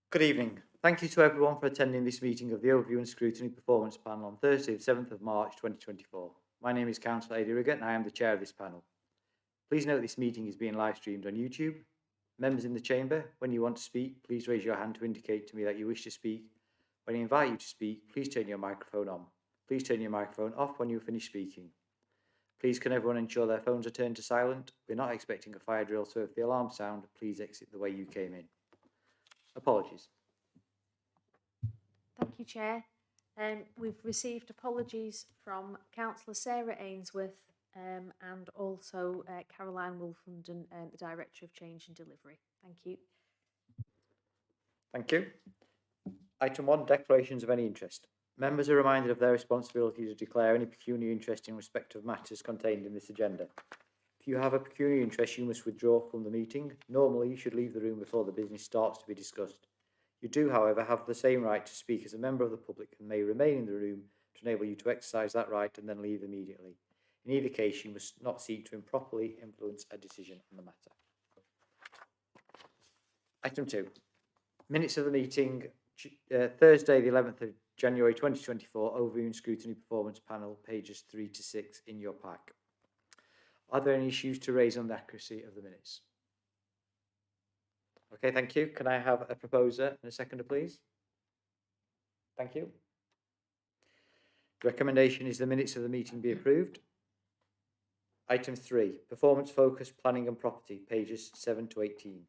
Good evening. Thank you to everyone for attending this meeting of the Overview and Scrutiny Performance Panel on Thursday, the 7th of March 2024. My name is Councillor Aidy Riggett and I am the chair of this panel. Please note this meeting is being live streamed on YouTube. Members in the chamber, when you want to speak, please raise your hand to indicate to me that you wish to speak. When I invite you to speak, please turn your microphone on. Please turn your microphone off when you finish speaking. Please can everyone ensure their phones are turned to silent? We're not expecting a fire drill, so if the alarms sound, please exit the way you came in. Apologies. Thank you, Chair. We've received apologies from Councillor Sarah Ainsworth and also Caroline Wolfenden, the Director of Change and Delivery. Thank you. Thank you. Item 1, declarations of any interest. Members are reminded of their responsibility to declare any pecuniary interest in respect of matters contained in this agenda. If you have a pecuniary interest, you must withdraw from the meeting. Normally, you should leave the room before the business starts to be discussed. You do, however, have the same right to speak as a member of the public and may remain in the room to enable you to exercise that right and then leave immediately. In either case, you must not seek to improperly influence a decision on the matter. Item 2. Minutes of the meeting, Thursday the 11th of January 2024, Overview and Scrutiny Performance Panel, pages 3 to 6 in your pack. Are there any issues to raise on the accuracy of the minutes? Okay, thank you. Can I have a proposer and a seconder, please? Thank you. The recommendation is the minutes of the meeting be approved. Item 3, Performance Focused Planning and Property, pages 7 to 18.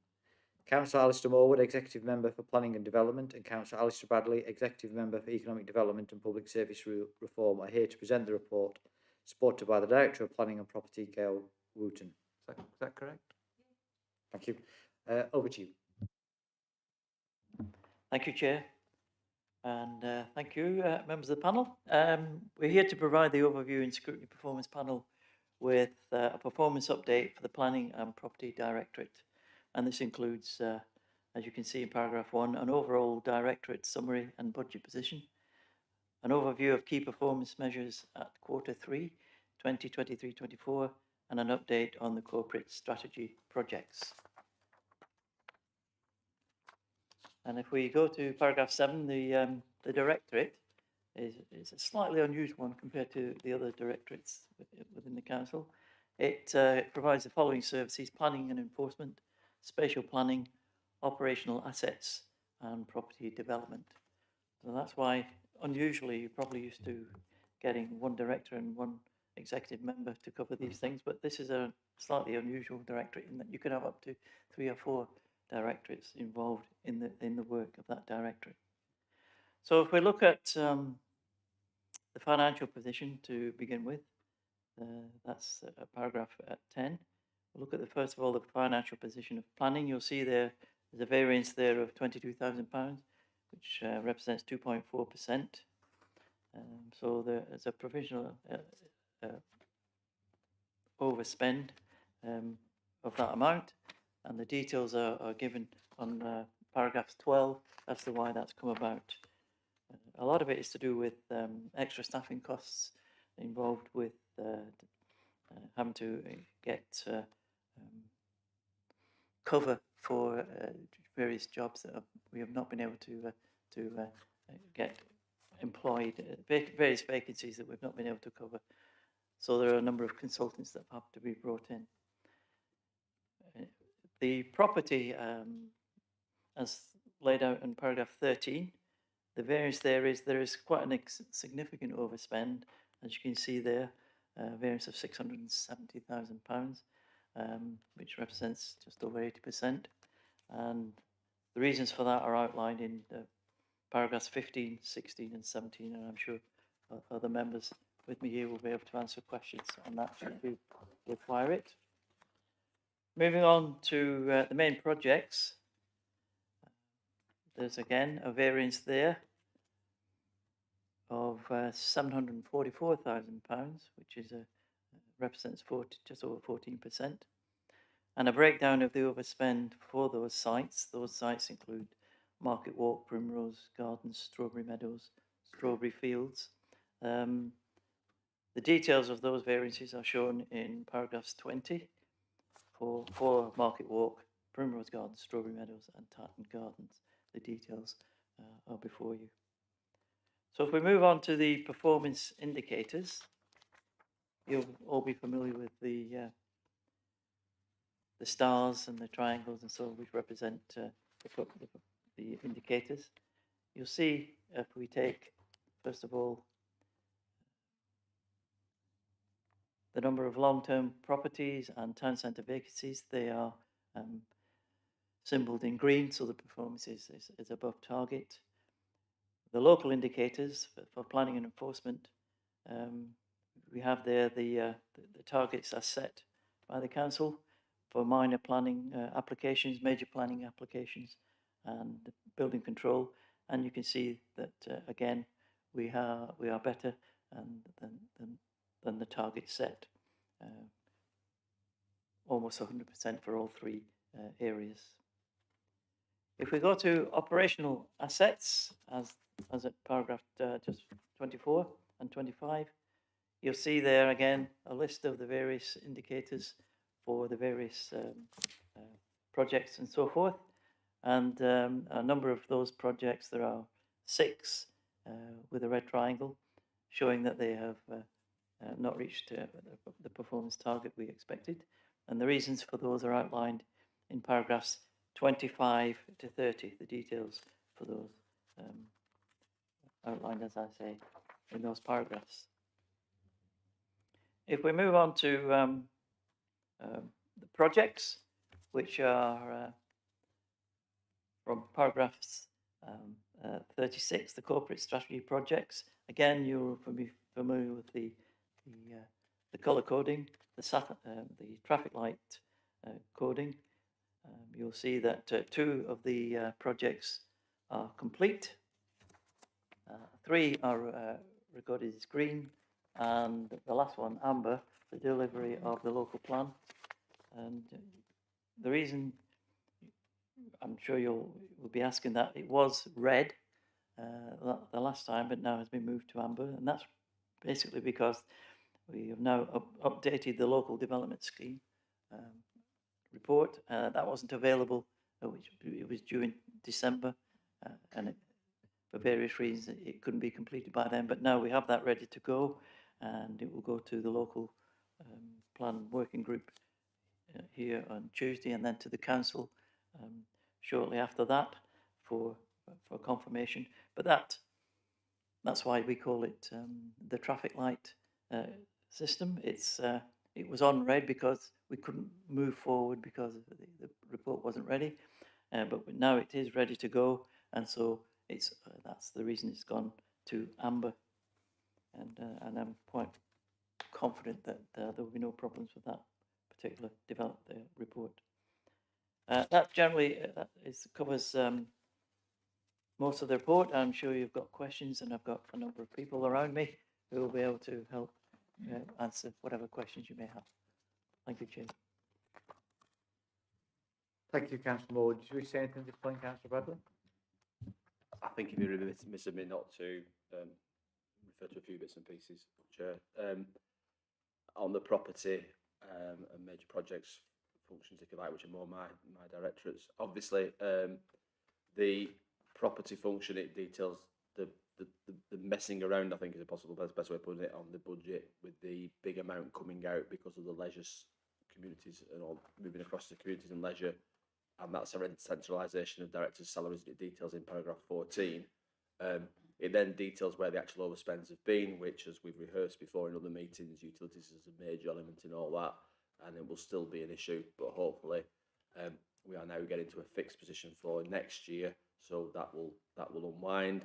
Councillor Alistair Morwood, Executive Member for Planning and Development, and Councillor Alistair Bradley, Executive Member for Economic Development and Public Service Reform, are here to present the report, supported by the Director of Planning and Property, Gail Wooten. Is that correct? Thank you. Over to you. Thank you, Chair. And thank you, members of the panel. We're here to provide the Overview and Scrutiny Performance Panel with a performance update for the Planning and Property Directorate. And this includes, as you can see in paragraph 1, an overall directorate summary and budget position, an overview of key performance measures at Q3 2023-24, and an update on the corporate strategy projects. And if we go to paragraph 7, the directorate is a slightly unusual one compared to the other directorates within the council. It provides the following services: planning and enforcement, spatial planning, operational assets, and property development. So that's why, unusually, you're probably used to getting one director and one executive member to cover these things, but this is a slightly unusual directorate in that you can have up to 3 or 4 directorates involved in the work of that directorate. So if we look at the financial position to begin with, that's paragraph 10. We'll look at first of all the financial position of planning. You'll see there's a variance there of £22,000, which represents 2.4%. So there's a provisional overspend of that amount, and the details are given on paragraph 12 as to why that's come about. A lot of it is to do with extra staffing costs involved with having to get cover for various jobs that we have not been able to get employed, various vacancies that we've not been able to cover. So there are a number of consultants that have to be brought in. The property, as laid out in paragraph 13, the variance there is quite a significant overspend, as you can see there, variance of £670,000, which represents just over 80%. And the reasons for that are outlined in paragraphs 15, 16 and 17, and I'm sure other members with me here will be able to answer questions on that should you require it. Moving on to the main projects, there's again a variance there of £744,000, which represents just over 14%, and a breakdown of the overspend for those sites. Those sites include Market Walk, Primrose Gardens, Strawberry Meadows, Strawberry Fields. The details of those variances are shown in paragraphs 20 for Market Walk Primrose Gardens, Strawberry Meadows and Tartan Gardens. The details are before you. So if we move on to the performance indicators, you'll all be familiar with the stars and the triangles and so on, which represent the indicators. You'll see if we take, first of all, the number of long-term properties and town centre vacancies, they are symboled in green, so the performance is above target. The local indicators for planning and enforcement, we have there the targets are set by the council for minor planning applications, major planning applications, and building control. And you can see that again we are better than the target set, almost 100% for all three areas. If we go to operational assets, as at paragraph just 24 and 25, you'll see there again a list of the various indicators for the various projects and so forth. And a number of those projects, there are 6 with a red triangle, showing that they have not reached the performance target we expected. And the reasons for those are outlined in paragraphs 25 to 30, the details for those outlined, as I say, in those paragraphs. If we move on to the projects, which are from paragraphs 36, the corporate strategy projects. Again, you'll be familiar with the colour coding, the traffic light coding. You'll see that 2 of the projects are complete. 3 are recorded as green, and the last one, amber, the delivery of the local plan. And the reason, I'm sure will be asking that, it was red the last time, but now has been moved to amber, and that's basically because we have now updated the local development scheme report. That wasn't available, which it was due in December, and for various reasons it couldn't be completed by then, but now we have that ready to go, and it will go to the local plan working group here on Tuesday, and then to the council shortly after that for confirmation. But that's why we call it the traffic light system. It was on red because we couldn't move forward because the report wasn't ready, but now it is ready to go, and so that's the reason it's gone to amber, and I'm quite confident that there will be no problems with that particular developed report. That generally covers most of the report. I'm sure you've got questions, and I've got a number of people around me who will be able to help answer whatever questions you may have. Thank you, Chair. Thank you, Councillor Moore. Did you wish to say anything at this point, Councillor Bradley? I think it'd be remiss of me not to refer to a few bits and pieces, Chair. On the property and major projects functions, if you like, which are more my directorates. Obviously, the property function, it details the messing around, I think is a possible best way of putting it, on the budget, with the big amount coming out because of the leisure communities and all moving across the communities and leisure, and that's a centralisation of directors' salaries. It details in paragraph 14. It then details where the actual overspends have been, which, as we've rehearsed before in other meetings, utilities is a major element in all that, and it will still be an issue, but hopefully we are now getting to a fixed position for next year, so that will unwind.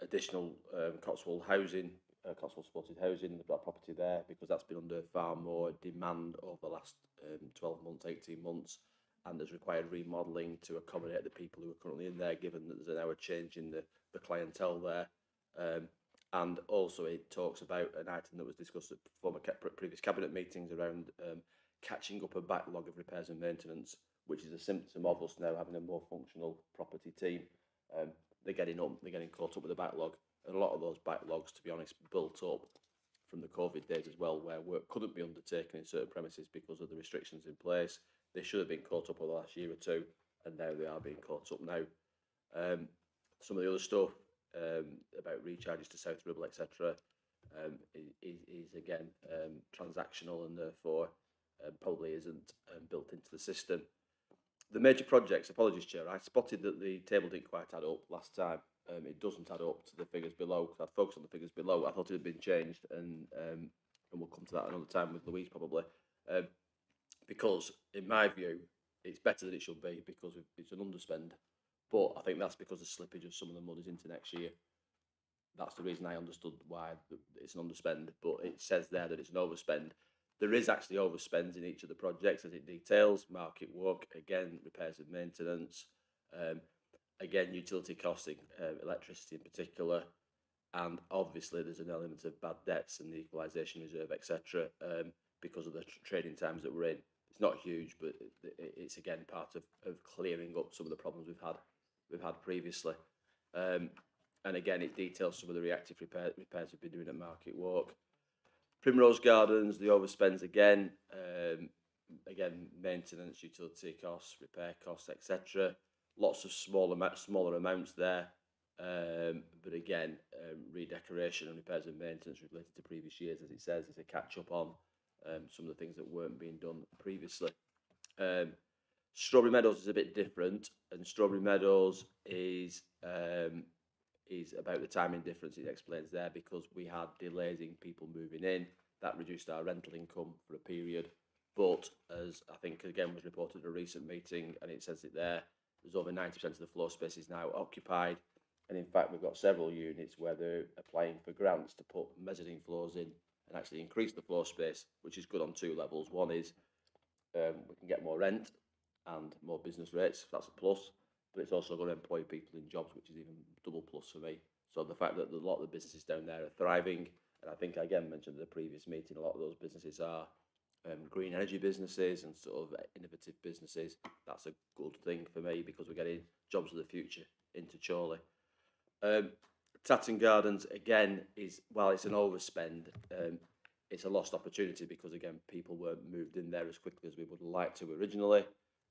Additional Cotswold housing, Cotswold supported housing, they've got a property there because that's been under far more demand over the last 12 months, 18 months, and there's required remodelling to accommodate the people who are currently in there, given that there's now a change in the clientele there. And also it talks about an item that was discussed at previous cabinet meetings around catching up a backlog of repairs and maintenance, which is a symptom of us now having a more functional property team. They're getting caught up with the backlog, and a lot of those backlogs, to be honest, built up from the COVID days as well, where work couldn't be undertaken in certain premises because of the restrictions in place. They should have been caught up over the last year or two, and now they are being caught up now. Some of the other stuff about recharges to South Ribble, etc., is again transactional, and therefore probably isn't built into the system. The major projects, apologies, Chair, I spotted that the table didn't quite add up last time. It doesn't add up to the figures below, because I'd focused on the figures below. I thought it had been changed, and we'll come to that another time with Louise probably. Because, in my view, it's better than it should be because it's an underspend. But I think that's because of slippage of some of the monies into next year. That's the reason I understood why it's an underspend, but it says there that it's an overspend. There is actually overspends in each of the projects as it details. Market Walk, again, repairs and maintenance, again, utility costing, electricity in particular, and obviously there's an element of bad debts and the equalisation reserve, etc., because of the trading times that we're in. It's not huge, but it's again part of clearing up some of the problems we've had previously. And again, it details some of the reactive repairs we've been doing at Market Walk. Primrose Gardens, the overspends again, again, maintenance, utility costs, repair costs, etc. Lots of smaller amounts there, but again, redecoration and repairs and maintenance related to previous years, as it says, is a catch up on some of the things that weren't being done previously. Strawberry Meadows is a bit different, and Strawberry Meadows is about the timing difference. It explains there because we had delays in people moving in. That reduced our rental income for a period. But as I think again was reported at a recent meeting, and it says it there, there's over 90% of the floor space is now occupied. And in fact, we've got several units where they're applying for grants to put mezzanine floors in and actually increase the floor space, which is good on two levels. One is we can get more rent and more business rates. That's a plus. But it's also going to employ people in jobs, which is even double plus for me. So the fact that a lot of the businesses down there are thriving, and I think I again mentioned in the previous meeting, a lot of those businesses are green energy businesses and sort of innovative businesses. That's a good thing for me because we're getting jobs of the future into Chorley. Tatton Gardens again is, while it's an overspend, it's a lost opportunity because again people weren't moved in there as quickly as we would like to originally.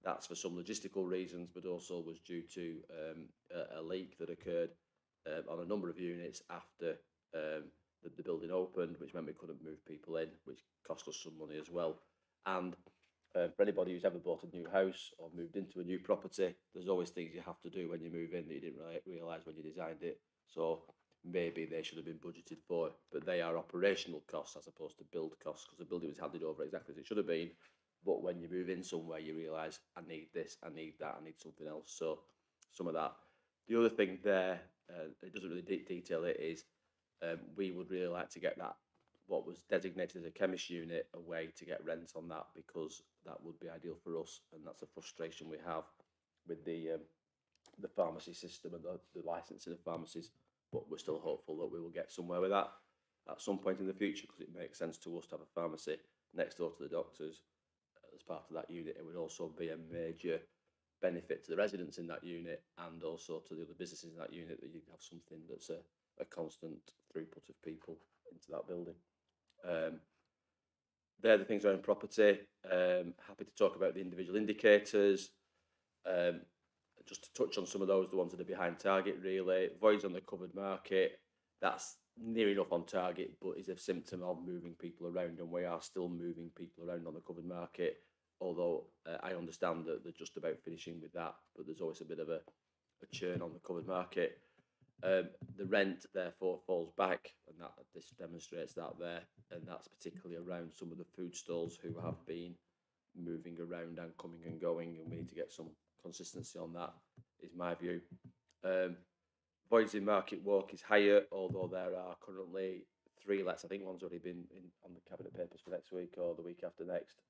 That's for some logistical reasons, but also was due to a leak that occurred on a number of units after the building opened, which meant we couldn't move people in, which cost us some money as well. And for anybody who's ever bought a new house or moved into a new property, there's always things you have to do when you move in that you didn't realise when you designed it. So maybe they should have been budgeted for, but they are operational costs as opposed to build costs because the building was handed over exactly as it should have been. But when you move in somewhere, you realise, I need this, I need that, I need something else. So some of that. The other thing there, it doesn't really detail it, is we would really like to get that, what was designated as a chemist unit, away to get rents on that, because that would be ideal for us. And that's a frustration we have with the pharmacy system and the licensing of pharmacies. But we're still hopeful that we will get somewhere with that at some point in the future, because it makes sense to us to have a pharmacy next door to the doctors as part of that unit. It would also be a major benefit to the residents in that unit and also to the other businesses in that unit, that you have something that's a constant throughput of people into that building. They're the things around property. Happy to talk about the individual indicators. Just to touch on some of those, the ones that are behind target really. Voids on the covered market, that's near enough on target, but is a symptom of moving people around, and we are still moving people around on the covered market, although I understand that they're just about finishing with that, but there's always a bit of a churn on the covered market. The rent therefore falls back, and this demonstrates that there, and that's particularly around some of the food stalls who have been moving around and coming and going, and we need to get some consistency on that, is my view. Voids in Market Walk is higher, although there are currently 3 lets. I think one's already been on the cabinet papers for next week or the week after next,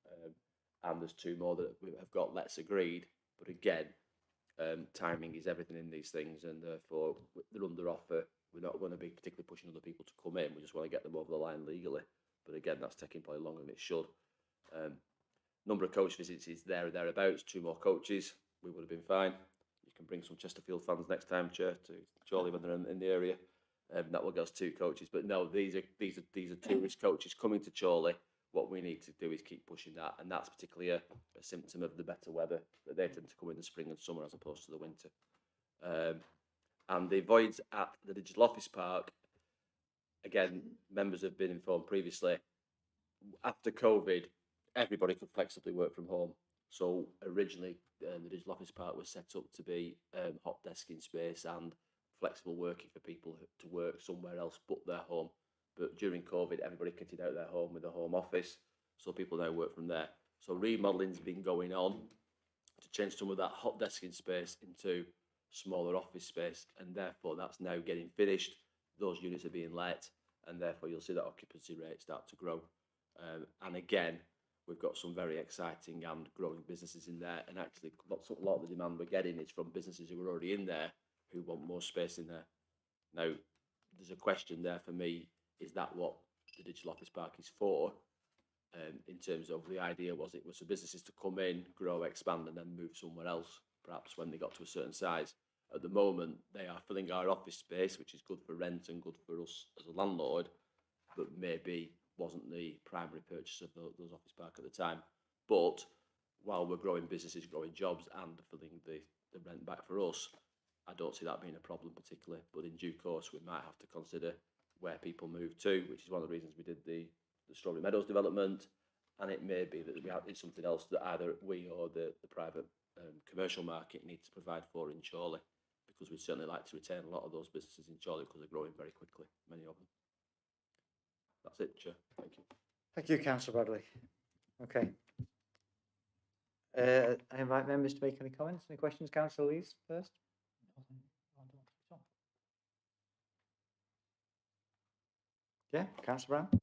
and there's 2 more that we have got lets agreed. But again, timing is everything in these things, and therefore they're under offer. We're not going to be particularly pushing other people to come in. We just want to get them over the line legally. But again, that's taking probably longer than it should. Number of coach visits is there or thereabouts. 2 more coaches, we would have been fine. You can bring some Chesterfield fans next time, Chair, to Chorley when they're in the area. That will get us 2 coaches. But no, these are tourist coaches coming to Chorley, what we need to do is keep pushing that, and that's particularly a symptom of the better weather, that they tend to come in the spring and summer as opposed to the winter. And the voids at the Digital Office Park, again, members have been informed previously, after COVID, everybody could flexibly work from home. So originally, the Digital Office Park was set up to be hot desking space and flexible working for people to work somewhere else but their home. But during COVID, everybody kitted out their home with a home office, so people now work from there. So remodeling's been going on to change some of that hot desking space into smaller office space, and therefore that's now getting finished. Those units are being let, and therefore you'll see that occupancy rate start to grow. And again, we've got some very exciting and growing businesses in there, and actually a lot of the demand we're getting is from businesses who are already in there who want more space in there. Now, there's a question there for me, is that what the Digital Office Park is for? In terms of the idea was it was for businesses to come in, grow, expand, and then move somewhere else, perhaps when they got to a certain size. At the moment, they are filling our office space, which is good for rent and good for us as a landlord, but maybe wasn't the primary purchase of those office park at the time. But while we're growing businesses, growing jobs, and filling the rent back for us, I don't see that being a problem particularly. But in due course, we might have to consider where people move to, which is one of the reasons we did the Strawberry Meadows development, and it may be that it's something else that either we or the private commercial market need to provide for in Chorley, because we'd certainly like to retain a lot of those businesses in Chorley because they're growing very quickly, many of them. That's it, Chair. Thank you. Thank you, Councillor Bradley. Okay. I invite members to make any comments. Any questions, Councillor Lees first? Yeah, Councillor Brown.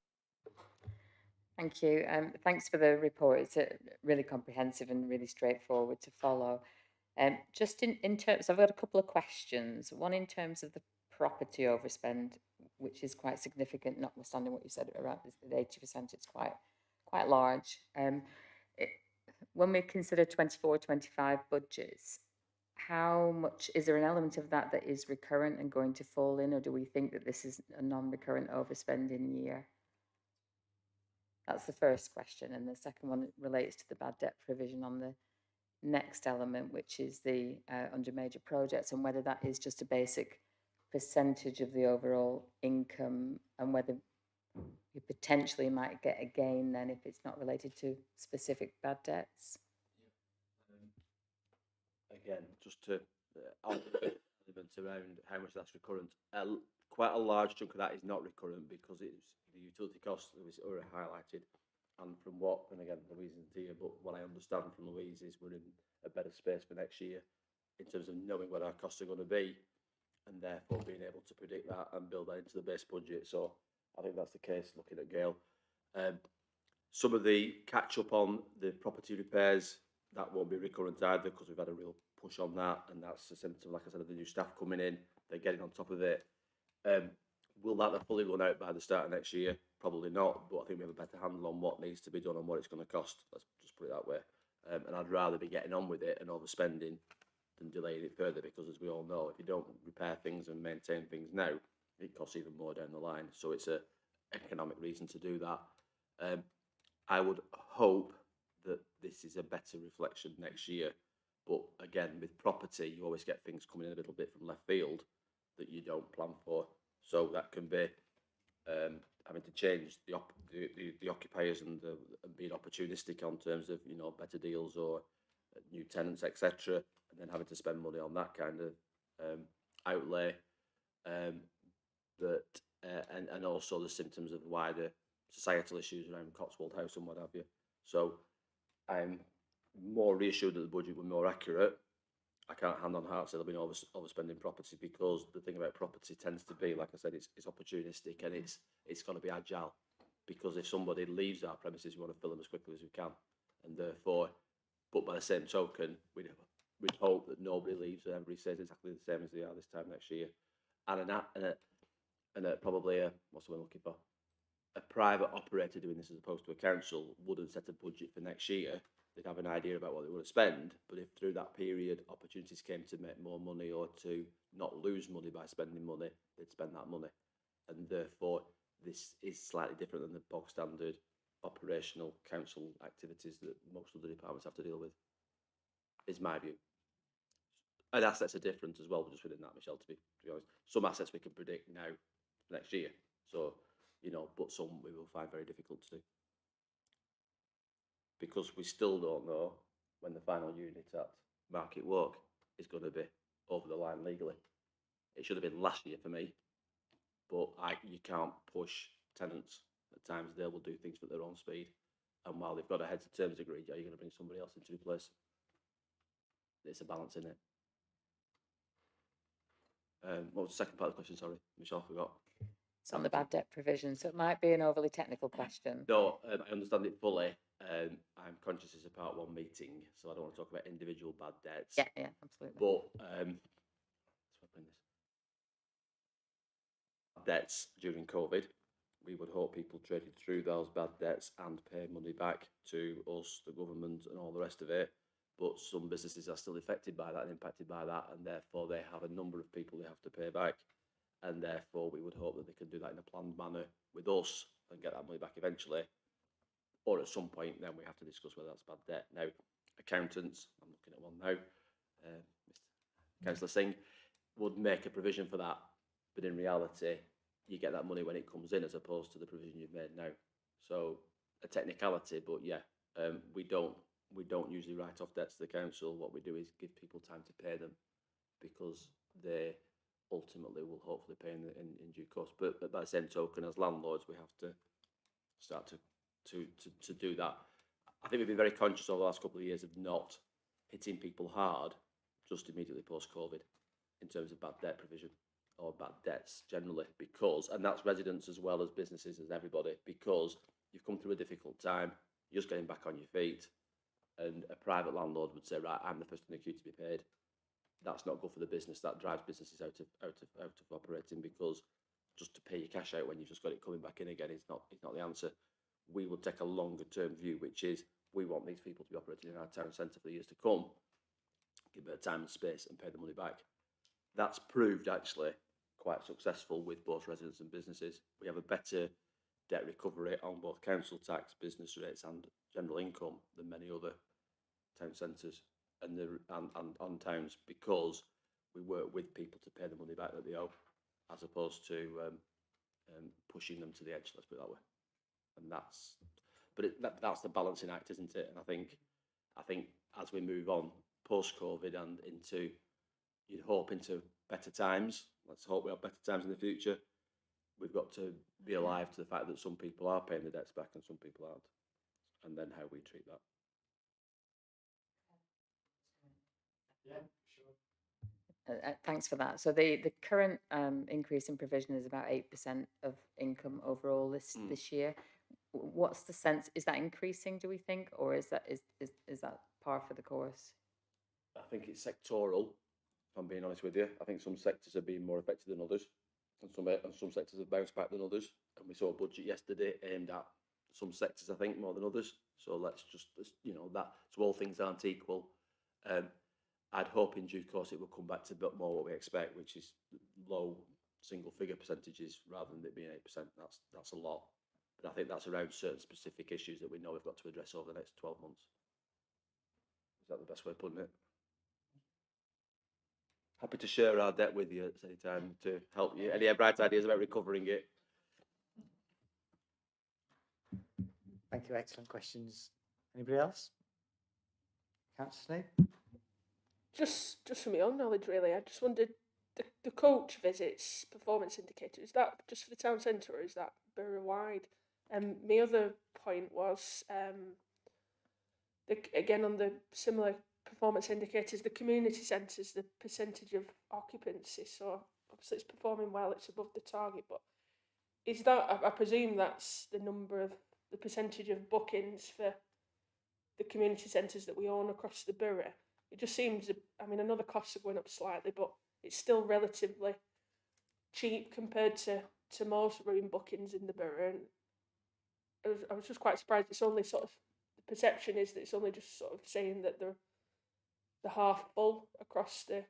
Thank you. Thanks for the report. It's really comprehensive and really straightforward to follow. Just in terms, I've got a couple of questions. One in terms of the property overspend, which is quite significant, notwithstanding what you said around the 80%, it's quite large. When we consider 24-25 budgets, how much is there an element of that is recurrent and going to fall in, or do we think that this is a non-recurrent overspending year? That's the first question. And the second one relates to the bad debt provision on the next element, which is the under major projects, and whether that is just a basic percentage of the overall income, and whether you potentially might get a gain then if it's not related to specific bad debts. Again, just to element around how much that's recurrent. Quite a large chunk of that is not recurrent because it's the utility costs that was already highlighted, and from what, and again, Louise isn't here, but what I understand from Louise is we're in a better space for next year in terms of knowing what our costs are going to be, and therefore being able to predict that and build that into the base budget. So I think that's the case looking at Gail. Some of the catch up on the property repairs, that won't be recurrent either because we've had a real push on that, and that's a symptom, like I said, of the new staff coming in. They're getting on top of it. Will that have fully run out by the start of next year? Probably not, but I think we have a better handle on what needs to be done and what it's going to cost. Let's just put it that way. And I'd rather be getting on with it and overspending than delaying it further, because as we all know, if you don't repair things and maintain things now, it costs even more down the line. So it's an economic reason to do that. I would hope that this is a better reflection next year. But again, with property, you always get things coming in a little bit from left field that you don't plan for. So that can be having to change the occupiers and being opportunistic on terms of, you know, better deals or new tenants, etc., and then having to spend money on that kind of outlay. And also the symptoms of wider societal issues around Cotswold House and what have you. So I'm more reassured that the budget were more accurate. I can't hand on heart say there'll be no overspending property, because the thing about property tends to be, like I said, it's opportunistic and it's going to be agile, because if somebody leaves our premises, we want to fill them as quickly as we can, and therefore, but by the same token, we'd hope that nobody leaves and everybody stays exactly the same as they are this time next year. And probably what's the word I'm looking for? A private operator doing this as opposed to a council wouldn't set a budget for next year. They'd have an idea about what they want to spend, but if through that period opportunities came to make more money or to not lose money by spending money, they'd spend that money. And therefore, this is slightly different than the bog standard operational council activities that most other departments have to deal with, is my view. And assets are different as well, just within that, Michelle, to be honest. Some assets we can predict now, next year. So, you know, but some we will find very difficult to do. Because we still don't know when the final unit at Market Walk is going to be over the line legally. It should have been last year for me, but you can't push tenants. At times they will do things at their own speed, and while they've got a heads of terms agreed, are you going to bring somebody else into replace? It's a balance in it. What was the second part of the question? Sorry, Michelle, I forgot. It's on the bad debt provision, so it might be an overly technical question. No, I understand it fully. I'm conscious it's a part one meeting, so I don't want to talk about individual bad debts. Yeah, absolutely. But debts during COVID, we would hope people traded through those bad debts and pay money back to us, the government, and all the rest of it. But some businesses are still affected by that and impacted by that, and therefore they have a number of people they have to pay back. And therefore, we would hope that they can do that in a planned manner with us and get that money back eventually. Or at some point, then we have to discuss whether that's bad debt. Now, accountants, I'm looking at one now, Mr. Councillor Singh, would make a provision for that. But in reality, you get that money when it comes in as opposed to the provision you've made now. So a technicality, but yeah, we don't usually write off debts to the council. What we do is give people time to pay them because they ultimately will hopefully pay in due course. But by the same token, as landlords, we have to start to do that. I think we've been very conscious over the last couple of years of not hitting people hard just immediately post-COVID in terms of bad debt provision or bad debts generally, because, and that's residents as well as businesses as everybody, because you've come through a difficult time, you're just getting back on your feet, and a private landlord would say, right, I'm the first in the queue to be paid. That's not good for the business. That drives businesses out of operating, because just to pay your cash out when you've just got it coming back in again is not the answer. We will take a longer term view, which is we want these people to be operating in our town centre for the years to come, give it time and space and pay the money back. That's proved actually quite successful with both residents and businesses. We have a better debt recovery on both council tax, business rates and general income than many other town centres and on towns, because we work with people to pay the money back that they owe, as opposed to pushing them to the edge, let's put it that way. And that's the balancing act, isn't it? And I think as we move on post-COVID and into, you'd hope, into better times, let's hope we have better times in the future, we've got to be alive to the fact that some people are paying the debts back and some people aren't, and then how we treat that. Yeah, sure. Thanks for that. So the current increase in provision is about 8% of income overall this year. What's the sense? Is that increasing, do we think, or is that par for the course? I think it's sectoral, if I'm being honest with you. I think some sectors are being more affected than others, and some sectors have bounced back than others. And we saw a budget yesterday aimed at some sectors, I think, more than others. So let's that. So all things aren't equal. I'd hope in due course it will come back to a bit more what we expect, which is low single figure percentages rather than it being 8%. That's a lot. But I think that's around certain specific issues that we know we've got to address over the next 12 months. Is that the best way of putting it? Happy to share our debt with you at any time to help you. Any bright ideas about recovering it? Thank you. Excellent questions. Anybody else? Councillor Snape? Just from my own knowledge, really, I just wondered, the coach visits performance indicator, is that just for the town centre or is that borough-wide? My other point was, again, on the similar performance indicators, the community centres, the percentage of occupancy, so obviously it's performing well, it's above the target, but is that, I presume that's the percentage of bookings for the community centres that we own across the borough. It just seems, I mean, I know the costs are going up slightly, but it's still relatively cheap compared to most room bookings in the borough. And I was just quite surprised. It's only sort of, the perception is that it's only just sort of saying that they're half full across the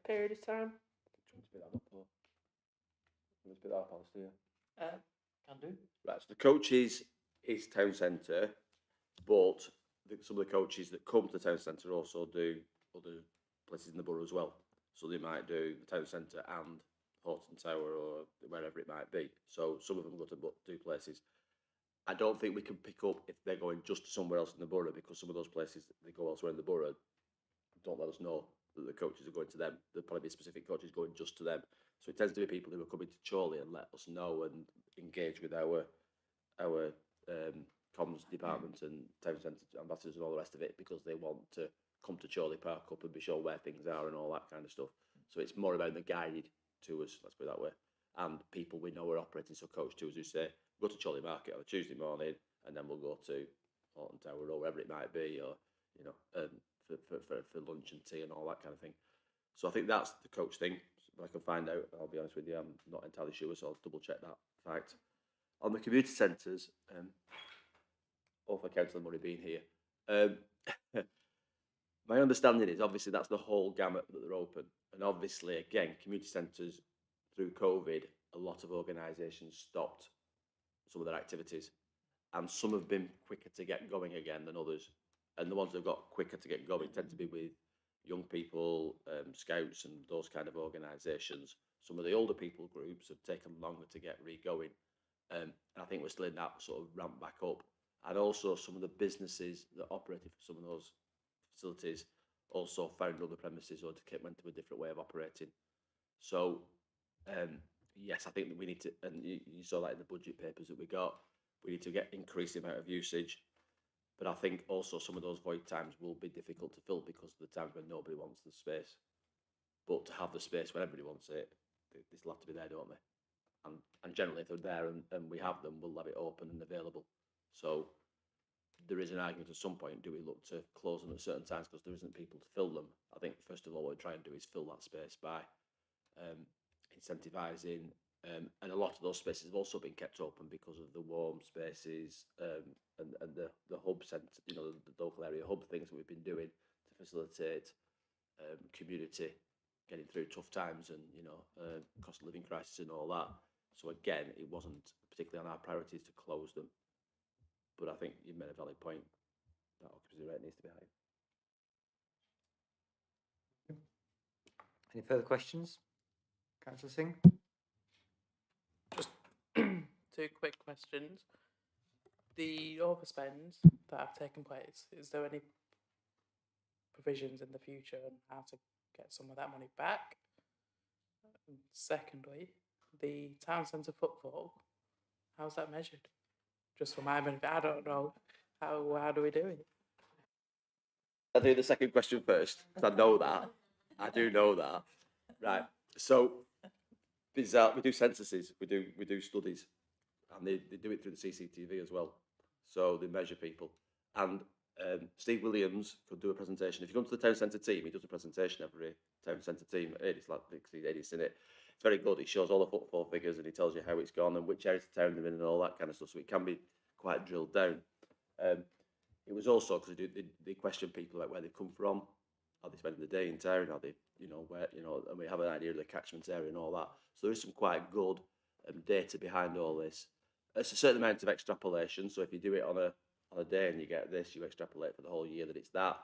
period of time. Do you want to pick that up, or? Do you want to pick that up, Alistair? Can do. Right, so the coaches is town centre, but some of the coaches that come to the town centre also do other places in the borough as well. So they might do the town centre and Horton Tower or wherever it might be. So some of them go to two places. I don't think we can pick up if they're going just to somewhere else in the borough, because some of those places that they go elsewhere in the borough don't let us know that the coaches are going to them. There'll probably be specific coaches going just to them. So it tends to be people who are coming to Chorley and let us know and engage with our comms department and town centre ambassadors and all the rest of it, because they want to come to Chorley Park up and be sure where things are and all that kind of stuff. So it's more about the guided tours, let's put it that way, and people we know are operating. So coach tours who say, go to Chorley Market on a Tuesday morning and then we'll go to Horton Tower or wherever it might be, or for lunch and tea and all that kind of thing. So I think that's the coach thing. If I can find out, I'll be honest with you, I'm not entirely sure, so I'll double check that fact. On the community centres, all for Councillor Murray being here, my understanding is obviously that's the whole gamut that they're open. And obviously, again, community centres through COVID, a lot of organisations stopped some of their activities, and some have been quicker to get going again than others. And the ones that have got quicker to get going tend to be with young people, scouts and those kind of organisations. Some of the older people groups have taken longer to get re-going. And I think we're still in that sort of ramp back up. And also some of the businesses that operated for some of those facilities also found other premises or went to a different way of operating. So, yes, I think that we need to, and you saw that in the budget papers that we got, we need to increase the amount of usage. But I think also some of those void times will be difficult to fill because of the times when nobody wants the space. But to have the space when everybody wants it, they still have to be there, don't they? And generally, if they're there and we have them, we'll have it open and available. So there is an argument at some point, do we look to close them at certain times because there isn't people to fill them? I think, first of all, what we try and do is fill that space by incentivising. And a lot of those spaces have also been kept open because of the warm spaces and the hub centre, the local area hub things that we've been doing to facilitate community getting through tough times and cost of living crisis and all that. So again, it wasn't particularly on our priorities to close them, but I think you've made a valid point. That occupancy rate needs to be high. Any further questions? Councillor Singh? Just two quick questions. The overspends that have taken place, is there any provisions in the future on how to get some of that money back? And secondly, the town centre footfall, how's that measured? Just for my benefit, I don't know. How do we do it? I'll do the second question first, because I know that. I do know that. Right. So we do censuses, we do studies, and they do it through the CCTV as well. So they measure people. And Steve Williams could do a presentation. If you come to the town centre team, he does a presentation every town centre team. It's like Eddie's in it. It's very good. He shows all the footfall figures and he tells you how it's gone and which areas of town they're in and all that kind of stuff. So it can be quite drilled down. It was also because they question people about where they come from, how they spend the day in town, how they, where, and we have an idea of the catchment area and all that. So there is some quite good data behind all this. It's a certain amount of extrapolation. So if you do it on a day and you get this, you extrapolate for the whole year that it's that.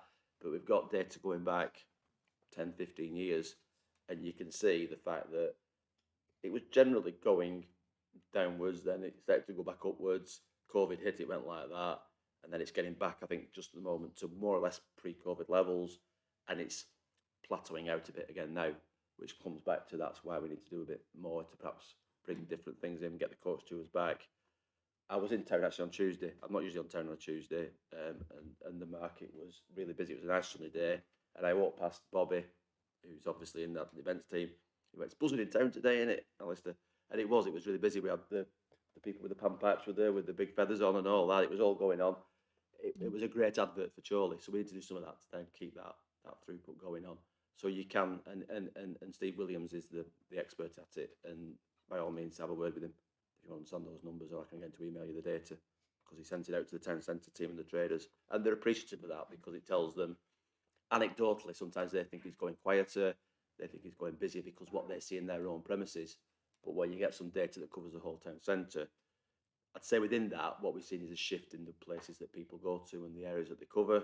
But we've got data going back 10, 15 years, and you can see the fact that it was generally going downwards, then it started to go back upwards. COVID hit, it went like that. And then it's getting back, I think, just at the moment to more or less pre-COVID levels. And it's plateauing out a bit again now, which comes back to that's why we need to do a bit more to perhaps bring different things in, get the coach tours back. I was in town actually on Tuesday. I'm not usually on town on a Tuesday, and the market was really busy. It was a nice sunny day, and I walked past Bobby, who's obviously in that events team. He went, "It's buzzing in town today, isn't it, Alistair?" And it was really busy. We had the people with the pampats were there with the big feathers on and all that. It was all going on. It was a great advert for Chorley, so we need to do some of that to then keep that throughput going on. So you can, and Steve Williams is the expert at it, and by all means have a word with him if you understand those numbers, or I can get him to email you the data, because he sent it out to the town centre team and the traders, and they're appreciative of that because it tells them anecdotally sometimes they think it's going quieter, they think it's going busier because what they see in their own premises. But when you get some data that covers the whole town centre, I'd say within that, what we've seen is a shift in the places that people go to and the areas that they cover.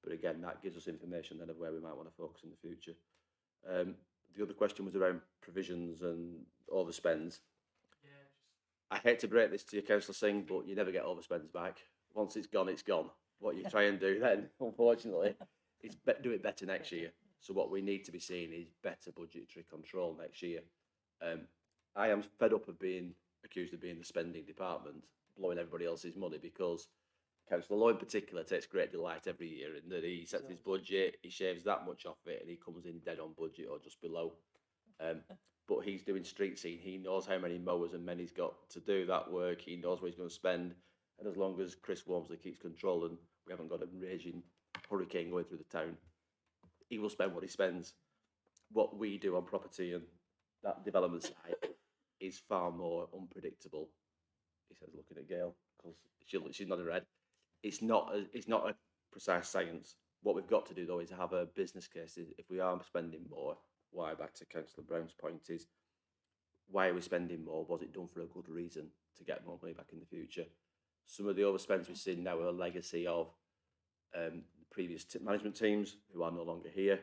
But again, that gives us information then of where we might want to focus in the future. The other question was around provisions and overspends. I hate to break this to you, Councillor Singh, but you never get overspends back. Once it's gone, it's gone. What you try and do then, unfortunately, is do it better next year. So what we need to be seeing is better budgetary control next year. I am fed up of being accused of being the spending department, blowing everybody else's money, because Councillor Lowe in particular takes great delight every year in that he sets his budget, he shaves that much off it, and he comes in dead on budget or just below. But he's doing street scene. He knows how many mowers and men he's got to do that work. He knows what he's going to spend. And as long as Chris Wormsley keeps control and we haven't got a raging hurricane going through the town, he will spend what he spends. What we do on property and that development side is far more unpredictable. He says, looking at Gail, because she's nodding her head. It's not a precise science. What we've got to do, though, is have a business case. If we are spending more, why, back to Councillor Brown's point, is why are we spending more? Was it done for a good reason to get more money back in the future? Some of the overspends we've seen now are a legacy of previous management teams who are no longer here.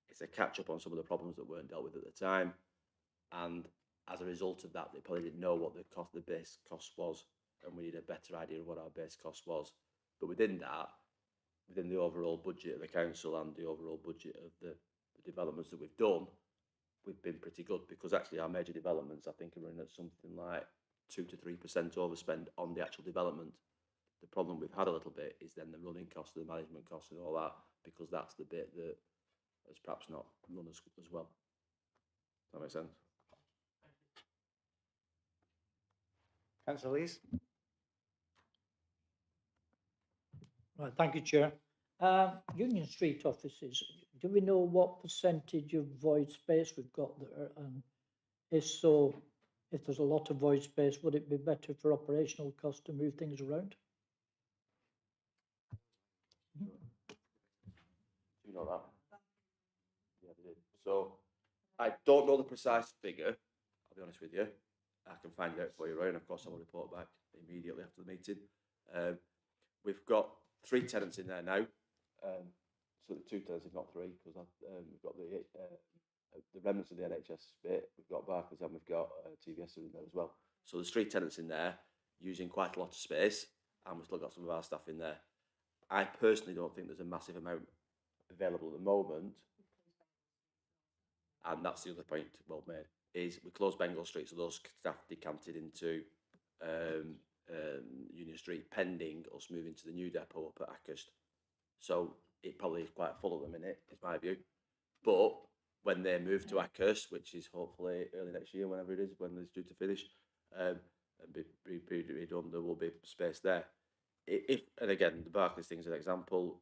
It's a catch-up on some of the problems that weren't dealt with at the time. And as a result of that, they probably didn't know what the base cost was, and we need a better idea of what our base cost was. But within that, within the overall budget of the council and the overall budget of the developments that we've done, we've been pretty good, because actually our major developments, I think, are running at something like 2 to 3% overspend on the actual development. The problem we've had a little bit is then the running costs, the management costs and all that, because that's the bit that has perhaps not run as well. Does that make sense? Councillor Lees? Right, thank you, Chair. Union Street offices, do we know what percentage of void space we've got there? And if so, if there's a lot of void space, would it be better for operational costs to move things around? Do you know that? Yeah, they did. So I don't know the precise figure, I'll be honest with you. I can find it out for you, Ryan. Of course, I will report back immediately after the meeting. We've got 3 tenants in there now. So the 2 tenants, if not 3, because we've got the remnants of the NHS bit, we've got Barclays and we've got TVS in there as well. So there's 3 tenants in there using quite a lot of space, and we've still got some of our staff in there. I personally don't think there's a massive amount available at the moment. And that's the other point well made, is we closed Bengal Street, so those staff decanted into Union Street, pending us moving to the new depot up at Ackhurst. So it probably is quite full at the minute, is my view. But when they move to Ackhurst, which is hopefully early next year, whenever it is, when it's due to finish, and be redone, there will be space there. And again, the Barclays thing is an example,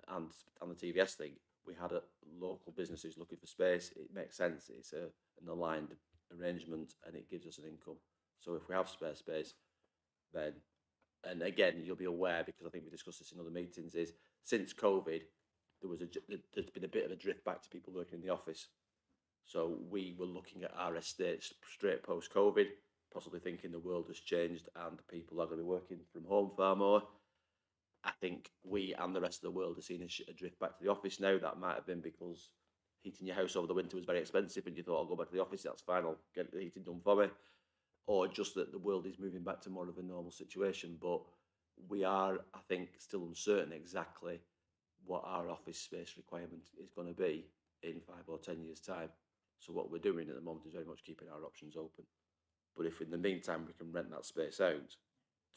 and the TVS thing, we had local businesses looking for space. It makes sense. It's an aligned arrangement, and it gives us an income. So if we have spare space, then, and again, you'll be aware, because I think we discussed this in other meetings, is since COVID, there's been a bit of a drift back to people working in the office. So we were looking at our estates straight post-COVID, possibly thinking the world has changed and people are going to be working from home far more. I think we and the rest of the world are seeing a drift back to the office now. That might have been because heating your house over the winter was very expensive and you thought, I'll go back to the office, that's fine, I'll get the heating done for me. Or just that the world is moving back to more of a normal situation. But we are, I think, still uncertain exactly what our office space requirement is going to be in 5 or 10 years' time. So what we're doing at the moment is very much keeping our options open. But if in the meantime we can rent that space out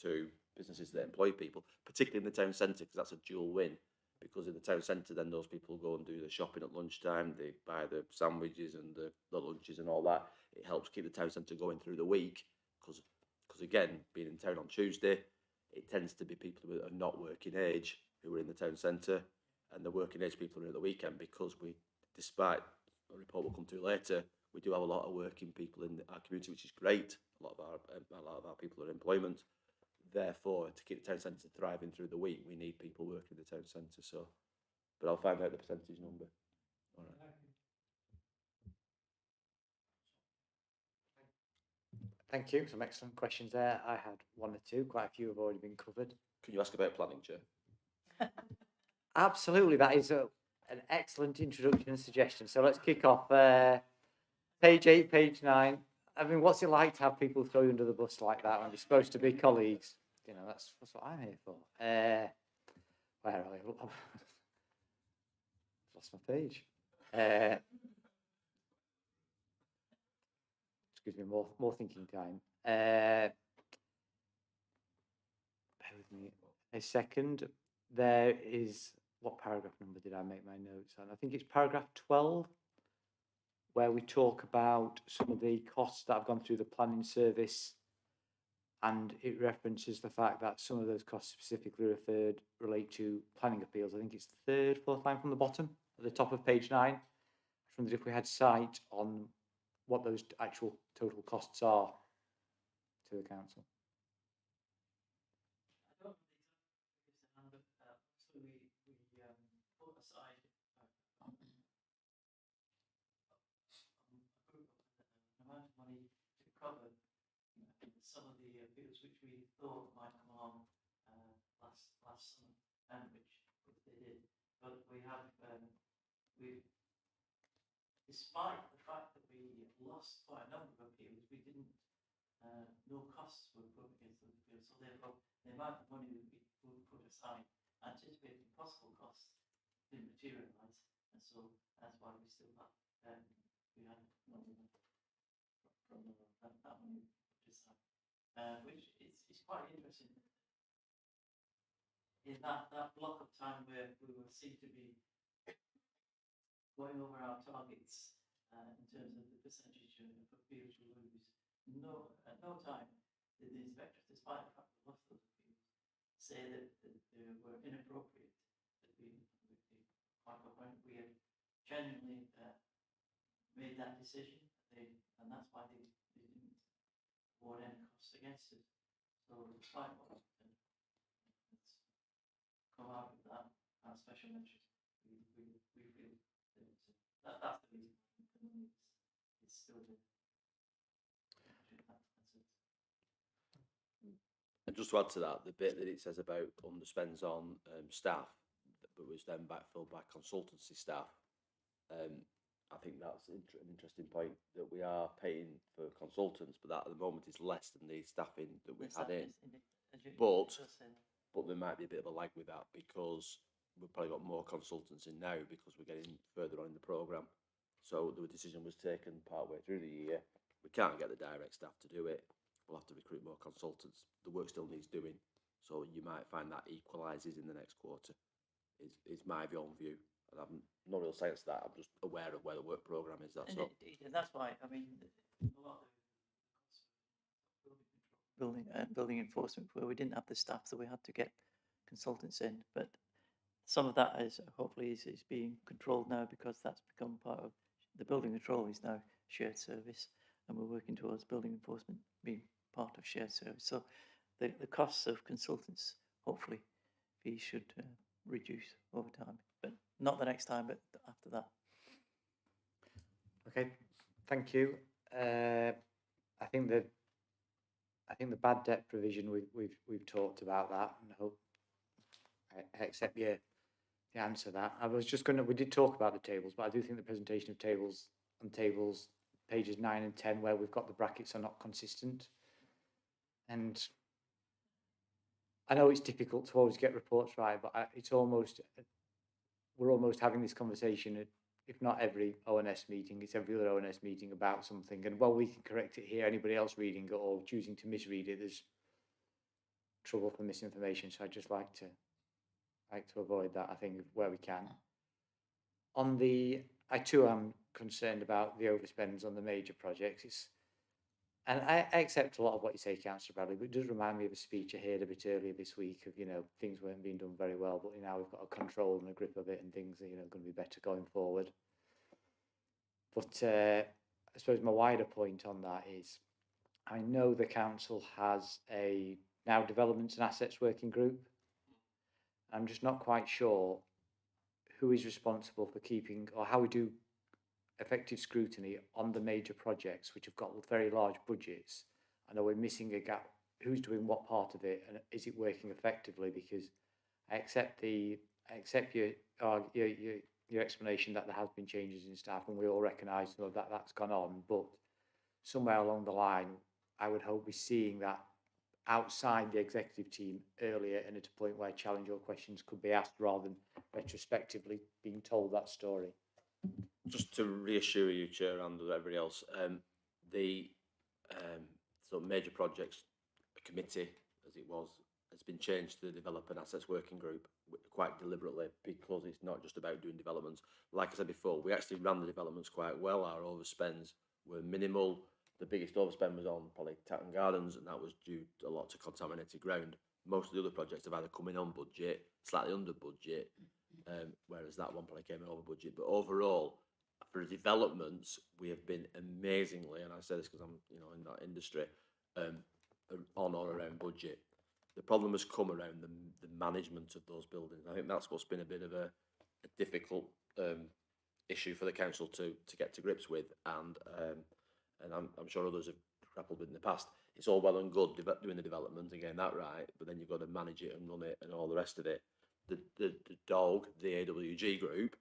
to businesses that employ people, particularly in the town centre, because that's a dual win. Because in the town centre, then those people go and do the shopping at lunchtime, they buy the sandwiches and the lunches and all that. It helps keep the town centre going through the week, because again, being in town on Tuesday, it tends to be people who are not working age who are in the town centre, and the working age people are at the weekend, because we, despite a report we'll come to later, we do have a lot of working people in our community, which is great. A lot of our people are in employment. Therefore, to keep the town centre thriving through the week, we need people working in the town centre. So, but I'll find out the percentage number. All right. Thank you. Some excellent questions there. I had one or two. Quite a few have already been covered. Can you ask about planning, Chair? Absolutely, that is an excellent introduction and suggestion. So let's kick off. Page 8, page 9. I mean, what's it like to have people throw you under the bus like that when you're supposed to be colleagues? You know, that's what I'm here for. Where are I? Lost my page. Excuse me, more thinking time. Bear with me a second. There is, what paragraph number did I make my notes on? I think it's paragraph 12, where we talk about some of the costs that have gone through the planning service, and it references the fact that some of those costs specifically relate to planning appeals. I think it's the third, fourth line from the bottom, at the top of page 9. I wondered if we had sight on what those actual total costs are to the council. I don't know the exact figures to hand, but so we put aside a group an amount of money to cover some of the appeals which we thought might come along last summer, and which they did. But we have we, despite the fact that we lost quite a number of appeals, we didn't. No costs were put against those appeals, so therefore the amount of money we put aside, anticipating possible costs, didn't materialise, and so that's why we still have we had money from that money put aside, which is quite interesting. In that block of time where we were seem to be going over our targets in terms of the percentage of appeals we lose, at no time did the inspectors, despite the fact we lost those appeals, say that they were inappropriate. That we when we had genuinely made that decision, and that's why they didn't award any costs against it. So despite what that's come out of that, our special measures, we feel that that's the reason the money is still there. And just to add to that, the bit that it says about underspends on staff, but was then backfilled by consultancy staff. I think that's an interesting point, that we are paying for consultants, but that at the moment is less than the staffing that we've had in. But there might be a bit of a lag with that, because we've probably got more consultants in now because we're getting further on in the programme. So the decision was taken partway through the year. We can't get the direct staff to do it. We'll have to recruit more consultants. The work still needs doing, so you might find that equalises in the next quarter. Is my own view, and I'm no real science to that. I'm just aware of where the work programme is. That's all. Indeed, and that's why a lot of building enforcement, where we didn't have the staff, so we had to get consultants in. But some of that is hopefully is being controlled now, because that's become part of the building control is now shared service, and we're working towards building enforcement being part of shared service. So the costs of consultants, hopefully, these should reduce over time, but not the next time, but after that. Okay, thank you. I think the bad debt provision we've talked about that, and I hope I accept the answer that. I was just we did talk about the tables, but I do think the presentation of tables pages 9 and 10, where we've got the brackets, are not consistent. And I know it's difficult to always get reports right, but we're almost having this conversation at, if not every ONS meeting, it's every other ONS meeting about something. And while we can correct it here, anybody else reading it or choosing to misread it, there's trouble for misinformation. So I'd just like to avoid that, I think, where we can. I too am concerned about the overspends on the major projects. And I accept a lot of what you say, Councillor Bradley, but it does remind me of a speech I heard a bit earlier this week of, things weren't being done very well, but now we've got a control and a grip of it, and things are, going to be better going forward. But I suppose my wider point on that is, I know the council has a now developments and assets working group. I'm just not quite sure who is responsible for keeping, or how we do effective scrutiny on the major projects which have got very large budgets, I know we're missing a gap. Who's doing what part of it, and is it working effectively? Because I accept your explanation that there has been changes in staff, and we all recognise some of that that's gone on. But somewhere along the line, I would hope we're seeing that outside the executive team earlier, and at a point where challenge or questions could be asked rather than retrospectively being told that story. Just to reassure you, Chair, and everybody else, the sort of major projects committee, as it was, has been changed to the Develop and Assets Working Group quite deliberately, because it's not just about doing developments. Like I said before, we actually ran the developments quite well. Our overspends were minimal. The biggest overspend was on probably Tatton Gardens, and that was due a lot to contaminated ground. Most of the other projects have either come in on budget, slightly under budget, whereas that one probably came in over budget. But overall, for developments, we have been amazingly, and I say this because I'm in that industry, on or around budget. The problem has come around the management of those buildings. I think that's what's been a bit of a difficult issue for the council to get to grips with, and I'm sure others have grappled with in the past. It's all well and good doing the development and getting that right, but then you've got to manage it and run it and all the rest of it. The DOG, the AWG group,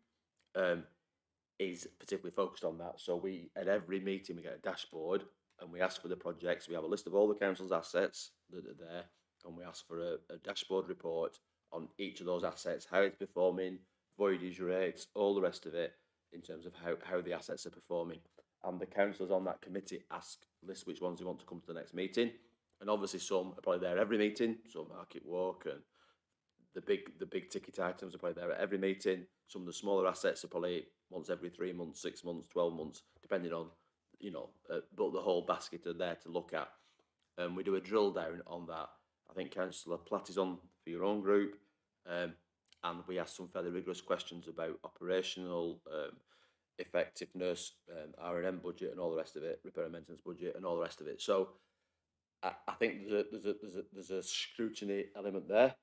is particularly focused on that. So we, at every meeting, we get a dashboard and we ask for the projects. We have a list of all the council's assets that are there, and we ask for a dashboard report on each of those assets, how it's performing, voidage rates, all the rest of it, in terms of how the assets are performing. And the councillors on that committee list which ones they want to come to the next meeting. And obviously some are probably there every meeting, so Market Walk and the big ticket items are probably there at every meeting. Some of the smaller assets are probably once every 3 months, 6 months, 12 months, depending on, but the whole basket are there to look at. And we do a drill down on that. I think Councillor Platt is on for your own group, and we ask some fairly rigorous questions about operational effectiveness, R&M budget and all the rest of it, repair and maintenance budget and all the rest of it. So I think there's a scrutiny element there,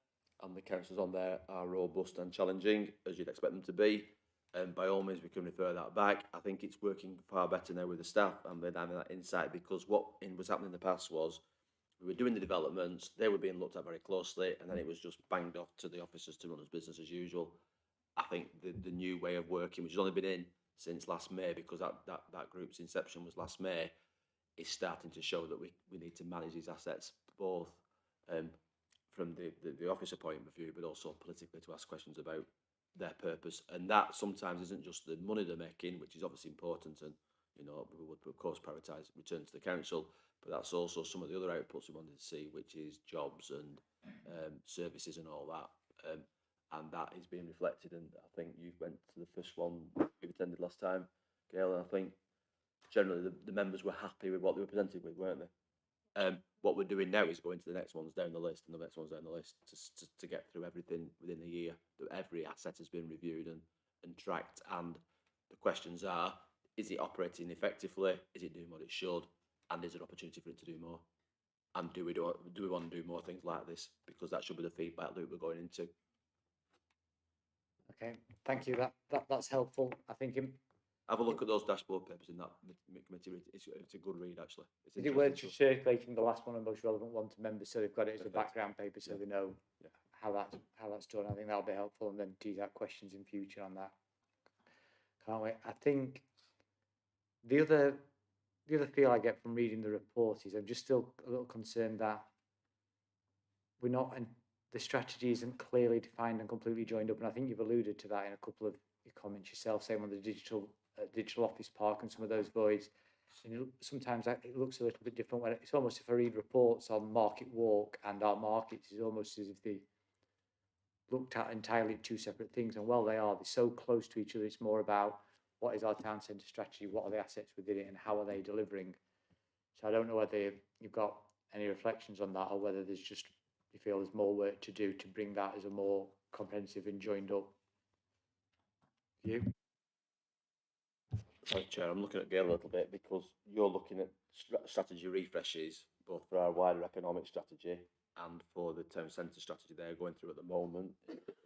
and the councillors on there are robust and challenging, as you'd expect them to be. And by all means, we can refer that back. I think it's working far better now with the staff, and they're having that insight, because what was happening in the past was we were doing the developments, they were being looked at very closely, and then it was just banged off to the officers to run as business as usual. I think the new way of working, which has only been in since last May, because that group's inception was last May, is starting to show that we need to manage these assets both from the officer point of view, but also politically, to ask questions about their purpose. And that sometimes isn't just the money they're making, which is obviously important, and we would of course prioritise return to the council, but that's also some of the other outputs we wanted to see, which is jobs and services and all that. And that is being reflected, and I think you went to the first one we attended last time, Gail, and I think generally the members were happy with what they were presented with, weren't they? What we're doing now is going to the next ones down the list and the next ones down the list to get through everything within the year. That every asset has been reviewed and tracked, and the questions are: is it operating effectively? Is it doing what it should? And is there opportunity for it to do more? And do we want to do more things like this? Because that should be the feedback loop we're going into. Okay, thank you. That's helpful. I think. Have a look at those dashboard papers in that committee. It's a good read, actually. Is it worth circulating the last one and most relevant one to members, so they've got it as a background paper, so they know how that's done? I think that'll be helpful, and then tease out questions in future on that. Can't wait. I think the other feel I get from reading the report is I'm just still a little concerned that we're not, and the strategy isn't clearly defined and completely joined up. And I think you've alluded to that in a couple of your comments yourself, saying on the digital office park and some of those voids. And sometimes it looks a little bit different when it's almost, if I read reports on Market Walk and our markets, it's almost as if they looked at entirely two separate things. And well, they are. They're so close to each other. It's more about what is our town centre strategy, what are the assets within it, and how are they delivering. So I don't know whether you've got any reflections on that, or whether there's just, you feel there's more work to do to bring that as a more comprehensive and joined up view. Sorry, Chair, I'm looking at Gail a little bit, because you're looking at strategy refreshes, both for our wider economic strategy and for the town centre strategy they're going through at the moment,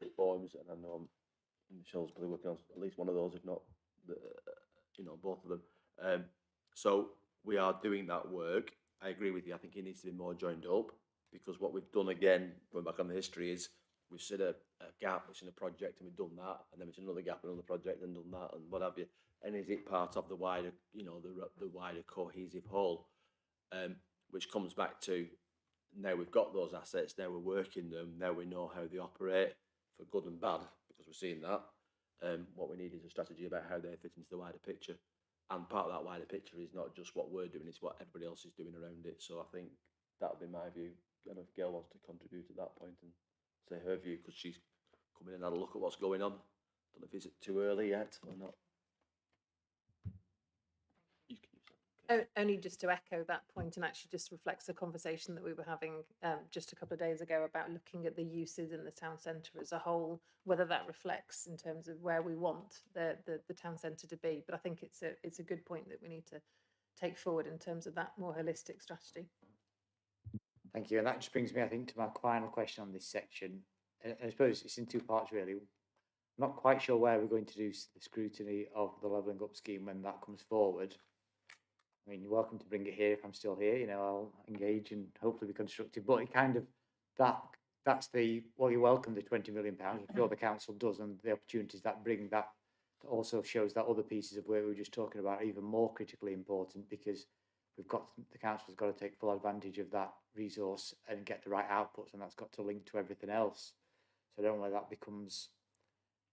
reforms, and I know Michelle's probably working on at least one of those, if not, both of them. So we are doing that work. I agree with you. I think it needs to be more joined up, because what we've done, again, going back on the history, is we've seen a gap, we've seen a project and we've done that, and then we've seen another gap, another project and done that, and what have you. And is it part of the wider, you know, the wider cohesive whole, which comes back to, now we've got those assets, now we're working them, now we know how they operate, for good and bad, because we're seeing that. What we need is a strategy about how they fit into the wider picture. And part of that wider picture is not just what we're doing, it's what everybody else is doing around it. So I think that would be my view. I don't know if Gail wants to contribute at that point and say her view, because she's come in and had a look at what's going on. Don't know if it's too early yet or not. You can use that. Only just to echo that point, and actually just reflects the conversation that we were having just a couple of days ago about looking at the uses in the town centre as a whole, whether that reflects in terms of where we want the town centre to be. But I think it's a good point that we need to take forward in terms of that more holistic strategy. Thank you. And that just brings me, I think, to my final question on this section. And I suppose it's in two parts, really. I'm not quite sure where we're going to do the scrutiny of the levelling up scheme when that comes forward. I mean, you're welcome to bring it here if I'm still here. You know, I'll engage and hopefully be constructive. But it kind of, that's the, well, you welcome the £20 million. I'm sure the council does, and the opportunities that bring that also shows that other pieces of work we were just talking about are even more critically important, because we've got, the council's got to take full advantage of that resource and get the right outputs, and that's got to link to everything else. So I don't know whether that becomes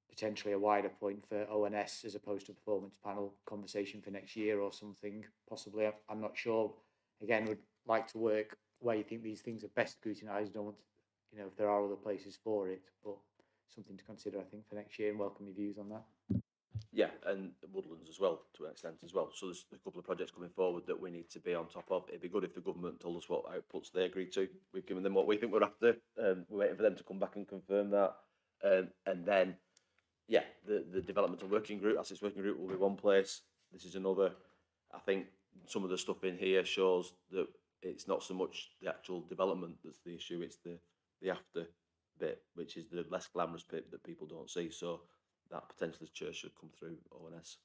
potentially a wider point for ONS as opposed to performance panel conversation for next year or something, possibly. I'm not sure. Again, would like to work where you think these things are best scrutinised. Don't want to, you know, if there are other places for it, but something to consider, I think, for next year, and welcome your views on that. Yeah, and woodlands as well, to an extent as well. So there's a couple of projects coming forward that we need to be on top of. It'd be good if the government told us what outputs they agreed to. We've given them what we think we're after. We're waiting for them to come back and confirm that. And then, yeah, the developmental working group, assets working group, will be one place. This is another. I think some of the stuff in here shows that it's not so much the actual development that's the issue, it's the after bit, which is the less glamorous bit that people don't see. So that potentially church should come through ONS,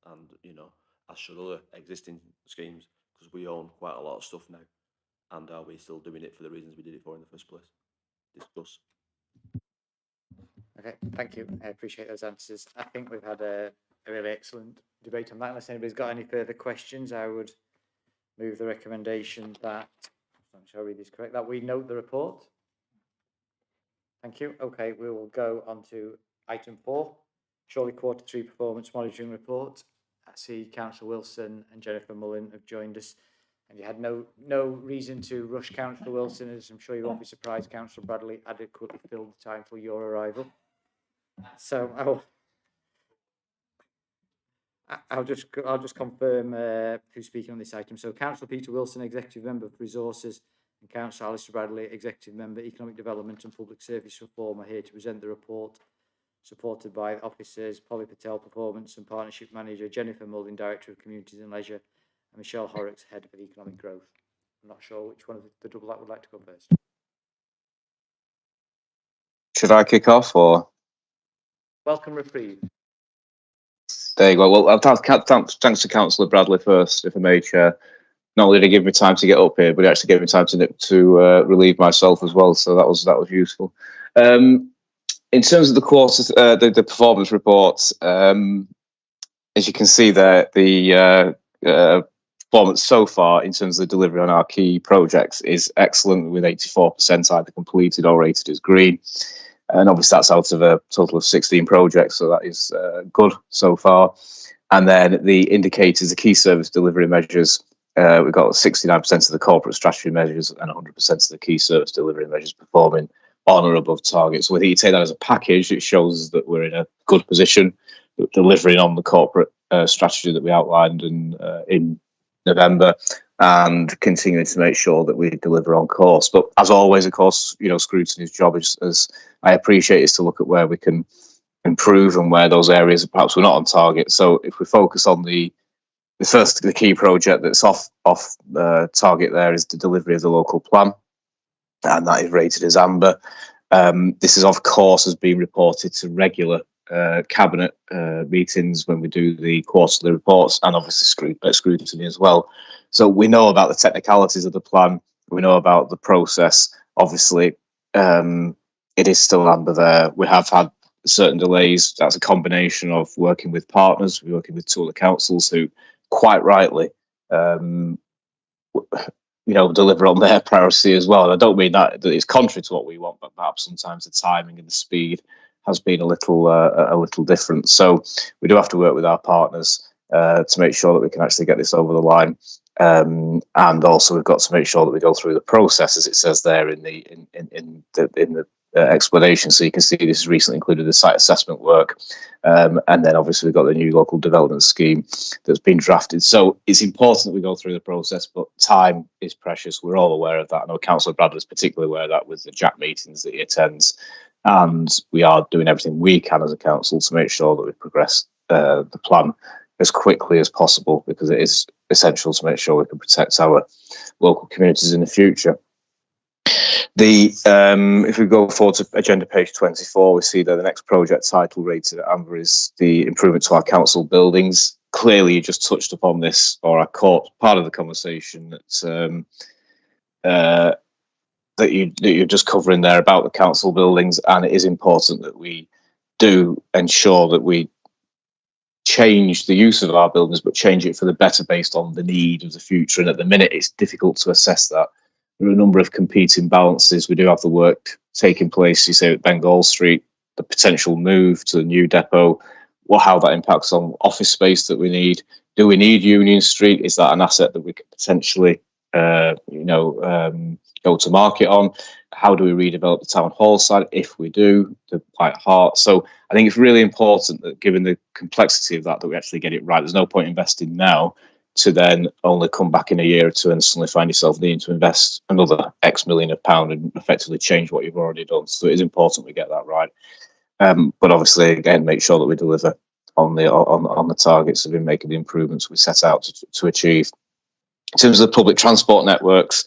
and you know, as should other existing schemes, because we own quite a lot of stuff now. And are we still doing it for the reasons we did it for in the first place? Discuss. Okay, thank you. I appreciate those answers. I think we've had a really excellent debate on that. Unless anybody's got any further questions, I would move the recommendation that, I'm sure I read this correct, that we note the report. Thank you. Okay, we will go on to item 4, Shorley Q3 Performance Monitoring Report. I see Councillor Wilson and Jennifer Mullin have joined us, and you had no reason to rush Councillor Wilson, as I'm sure you won't be surprised Councillor Bradley adequately filled the time for your arrival. So I'll just confirm who's speaking on this item. So Councillor Peter Wilson, Executive Member for Resources, and Councillor Alistair Bradley, Executive Member Economic Development and Public Service Reform, are here to present the report, supported by officers Polly Patel, Performance and Partnership Manager, Jennifer Mullin, Director of Communities and Leisure, and Michelle Horrocks, Head of Economic Growth. I'm not sure which one of the double act would like to go first. Should I kick off, or? Welcome, reprieve. There you go. Well, thanks to Councillor Bradley first, if I may, Chair. Not only did he give me time to get up here, but he actually gave me time to relieve myself as well. So that was useful. In terms of the performance reports, as you can see there, the performance so far in terms of the delivery on our key projects is excellent, with 84% either completed or rated as green. And obviously that's out of a total of 16 projects, so that is good so far. And then the indicators, the key service delivery measures, we've got 69% of the corporate strategy measures and 100% of the key service delivery measures performing on or above target. So whether you take that as a package, it shows that we're in a good position, delivering on the corporate strategy that we outlined in November, and continuing to make sure that we deliver on course. But as always, of course, you know, Scrutiny's job is, as I appreciate, is to look at where we can improve and where those areas perhaps we're not on target. So if we focus on the key project that's off target, there is the delivery of the local plan, and that is rated as amber. This is, of course, has been reported to regular cabinet meetings, when we do the quarterly reports, and obviously scrutiny as well. So we know about the technicalities of the plan. We know about the process. Obviously, it is still amber there. We have had certain delays. That's a combination of working with partners, working with two other councils who, quite rightly, deliver on their priority as well. And I don't mean that it's contrary to what we want, but perhaps sometimes the timing and the speed has been a little different. So we do have to work with our partners to make sure that we can actually get this over the line. And also we've got to make sure that we go through the process, as it says there in the explanation. So you can see this has recently included the site assessment work, and then obviously we've got the new local development scheme that's been drafted. So it's important that we go through the process, but time is precious. We're all aware of that. I know Councillor Bradley is particularly aware of that with the JAC meetings that he attends, and we are doing everything we can as a council to make sure that we progress the plan as quickly as possible, because it is essential to make sure we can protect our local communities in the future. If we go forward to agenda page 24, we see that the next project title rated at amber is the improvement to our council buildings. Clearly, you just touched upon this, or I caught part of the conversation that you're just covering there about the council buildings, and it is important that we do ensure that we change the use of our buildings, but change it for the better based on the need of the future. And at the minute, it's difficult to assess that. There are a number of competing balances. We do have the work taking place, you say, at Bengal Street, the potential move to the new depot, how that impacts on office space that we need. Do we need Union Street? Is that an asset that we could potentially, go to market on? How do we redevelop the town hall side? If we do, the White Hart. So I think it's really important that, given the complexity of that we actually get it right. There's no point investing now to then only come back in a year or two and suddenly find yourself needing to invest another X million of pound and effectively change what you've already done. So it is important we get that right. But obviously, again, make sure that we deliver on the targets of making the improvements we set out to achieve. In terms of the public transport networks,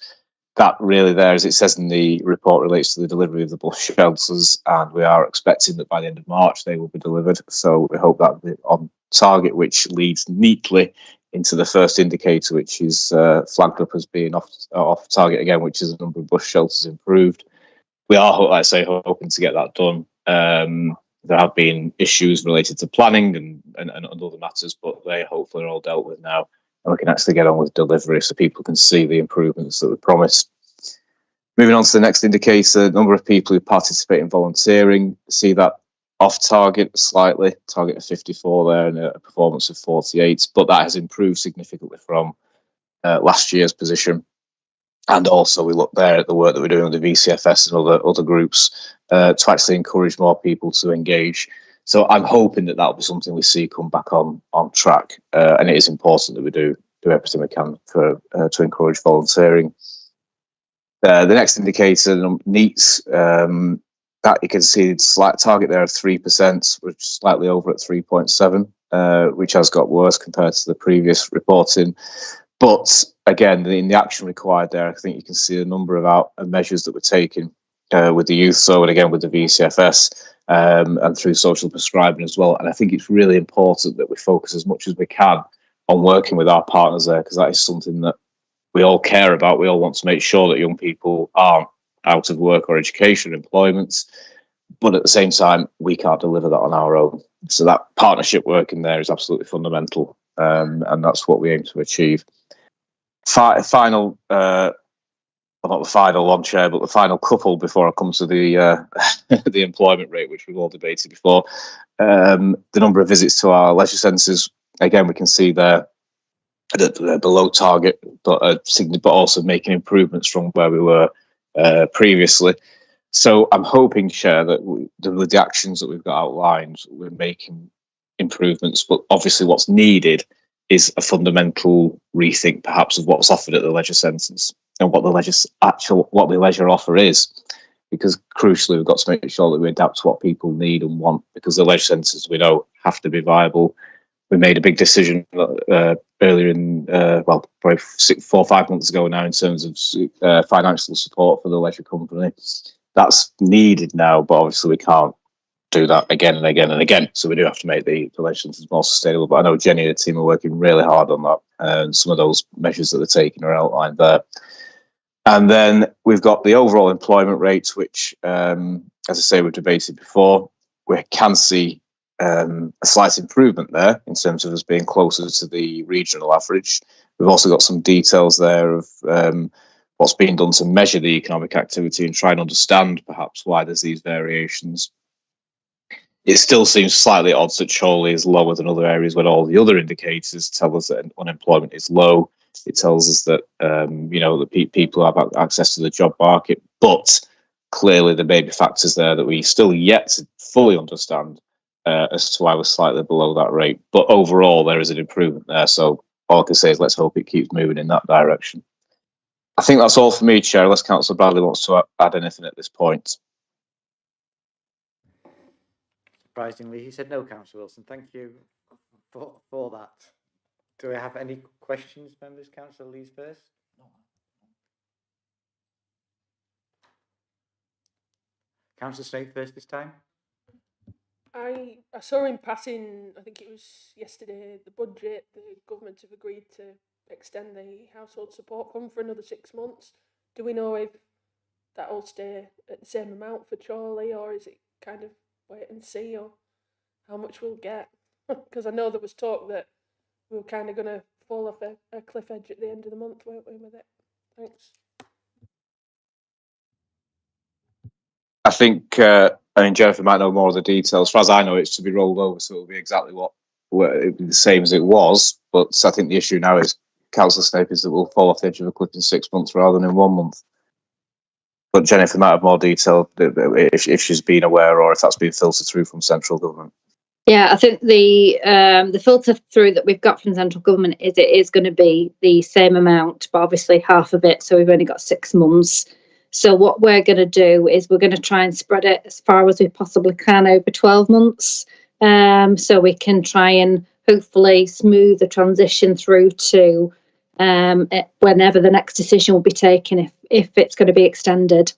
that really there, as it says in the report, relates to the delivery of the bus shelters, and we are expecting that by the end of March they will be delivered. So we hope that will be on target, which leads neatly into the first indicator, which is flagged up as being off target again, which is the number of bus shelters improved. We are, like I say, hoping to get that done. There have been issues related to planning and other matters, but they hopefully are all dealt with now, and we can actually get on with delivery so people can see the improvements that we promised. Moving on to the next indicator, number of people who participate in volunteering, see that off target slightly, target of 54 there and a performance of 48, but that has improved significantly from last year's position. And also we look there at the work that we're doing with the VCFS and other groups to actually encourage more people to engage. So I'm hoping that that'll be something we see come back on track, and it is important that we do everything we can to encourage volunteering. The next indicator, NEETs, that you can see the slight target there of 3%, which is slightly over at 3.7, which has got worse compared to the previous reporting. But again, in the action required there, I think you can see a number of measures that we're taking with the youth, so and again with the VCFS and through social prescribing as well. And I think it's really important that we focus as much as we can on working with our partners there, because that is something that we all care about. We all want to make sure that young people aren't out of work or education or employment, but at the same time, we can't deliver that on our own. So that partnership working there is absolutely fundamental, and that's what we aim to achieve. Final, well, not the final one, Chair, but the final couple before I come to the the employment rate, which we've all debated before. The number of visits to our leisure centres, again, we can see there they're below target, but also making improvements from where we were previously. So I'm hoping, Chair, that with the actions that we've got outlined, we're making improvements. But obviously, what's needed is a fundamental rethink, perhaps, of what's offered at the leisure centres and what the leisure offer is. Because crucially, we've got to make sure that we adapt to what people need and want. Because the leisure centres, we know, have to be viable. We made a big decision earlier in, probably 4 or 5 months ago now, in terms of financial support for the leisure company. That's needed now, but obviously we can't do that again and again and again. So we do have to make the legislation more sustainable. But I know Jenny and the team are working really hard on that, and some of those measures that they're taking are outlined there. And then we've got the overall employment rates, which, as I say, we've debated before. We can see a slight improvement there in terms of us being closer to the regional average. We've also got some details there of what's being done to measure the economic activity and try and understand perhaps why there's these variations. It still seems slightly odd that Chorley is lower than other areas when all the other indicators tell us that unemployment is low. It tells us that that people have access to the job market, but clearly there may be factors there that we still yet to fully understand as to why we're slightly below that rate. But overall, there is an improvement there. So all I can say is let's hope it keeps moving in that direction. I think that's all for me, Chair, unless Councillor Bradley wants to add anything at this point. Surprisingly, he said no, Councillor Wilson. Thank you for that. Do we have any questions, members? Councillor Lees first. Councillor Snape first this time. I saw in passing, I think it was yesterday, the budget, the government have agreed to extend the household support fund for another 6 months. Do we know if that will stay at the same amount for Chorley, or is it kind of wait and see, or how much we'll get? Because I know there was talk that we were kind of going to fall off a cliff edge at the end of the month, weren't we, with it? Thanks. I think, Jennifer might know more of the details. As far as I know, it's to be rolled over, so it'll be exactly it'll be the same as it was. But I think the issue now is, Councillor Snape, is that we'll fall off the edge of a cliff in 6 months rather than in 1 month. But Jennifer might have more detail if she's been aware or if that's been filtered through from central government. Yeah, I think the filter through that we've got from central government is it is going to be the same amount, but obviously half of it. So we've only got 6 months. So what we're going to do is we're going to try and spread it as far as we possibly can over 12 months. So we can try and hopefully smooth the transition through to whenever the next decision will be taken, if it's going to be extended.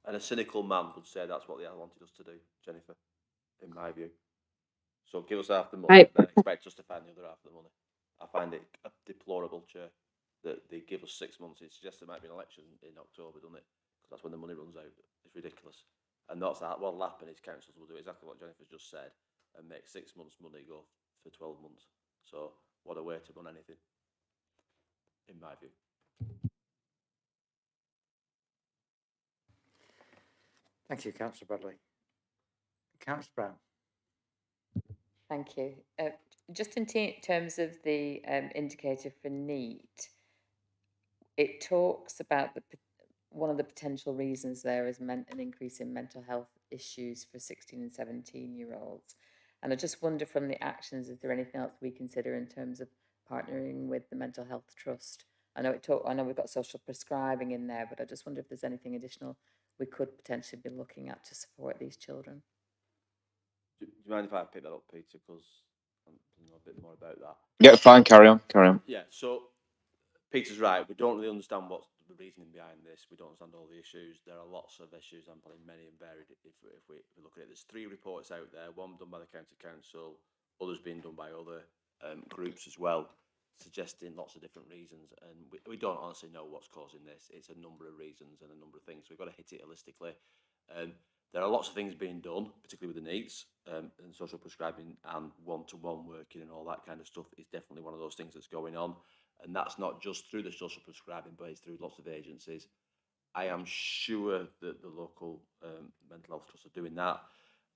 And a cynical man would say that's what they wanted us to do, Jennifer, in my view. So give us half the money, Right. then expect us to find the other half of the money. I find it a deplorable, Chair, that they give us 6 months. It suggests there might be an election in October, doesn't it? Because that's when the money runs out. It's ridiculous. And that's what will happen is councils will do exactly what Jennifer's just said and make 6 months' money go for 12 months. So what a way to run anything, in my view. Thank you, Councillor Bradley. Councillor Brown. Thank you. Just in terms of the indicator for NEAT, it talks about one of the potential reasons there is an increase in mental health issues for 16 and 17-year-olds. And I just wonder from the actions, is there anything else we consider in terms of partnering with the Mental Health Trust? I know we've got social prescribing in there, but I just wonder if there's anything additional we could potentially be looking at to support these children. Do you mind if I pick that up, Peter? Because I know a bit more about that. Yeah, fine. Carry on. Yeah, so Peter's right. We don't really understand what's the reasoning behind this. We don't understand all the issues. There are lots of issues, and probably many and varied. If we look at it, there's 3 reports out there. One done by the county council, others being done by other groups as well, suggesting lots of different reasons. And we don't honestly know what's causing this. It's a number of reasons and a number of things. So we've got to hit it holistically. There are lots of things being done, particularly with the needs, and social prescribing and one-to-one working and all that kind of stuff is definitely one of those things that's going on. And that's not just through the social prescribing, but it's through lots of agencies. I am sure that the local mental health trusts are doing that.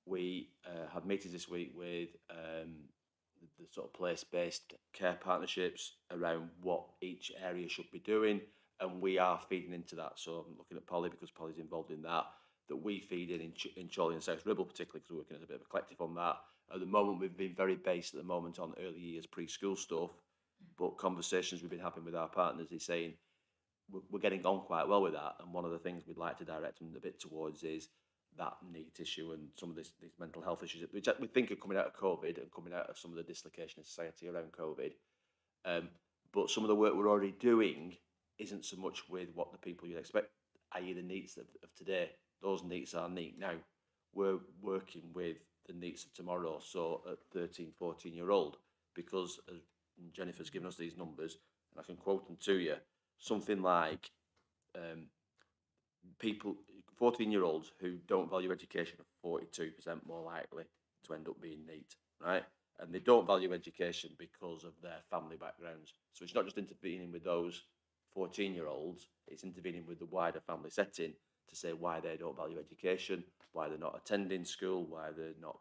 We had meetings this week with the sort of place-based care partnerships around what each area should be doing, and we are feeding into that. So I'm looking at Polly because Polly's involved in that we feed in Chorley and South Ribble, particularly because we're working as a bit of a collective on that. At the moment, we've been very based at the moment on early years preschool stuff, but conversations we've been having with our partners is saying we're getting on quite well with that. And one of the things we'd like to direct them a bit towards is that NEAT issue and some of these mental health issues, which we think are coming out of COVID and coming out of some of the dislocation in society around COVID. But some of the work we're already doing isn't so much with what the people you'd expect, i.e. the NEATs of today. Those NEATs are NEAT now. we're working with the needs of tomorrow, so at 13, 14-year-old, because as Jennifer's given us these numbers, and I can quote them to you, something like people, 14-year-olds who don't value education are 42% more likely to end up being neat, right? And they don't value education because of their family backgrounds. So it's not just intervening with those 14-year-olds, it's intervening with the wider family setting to say why they don't value education, why they're not attending school, why they're not,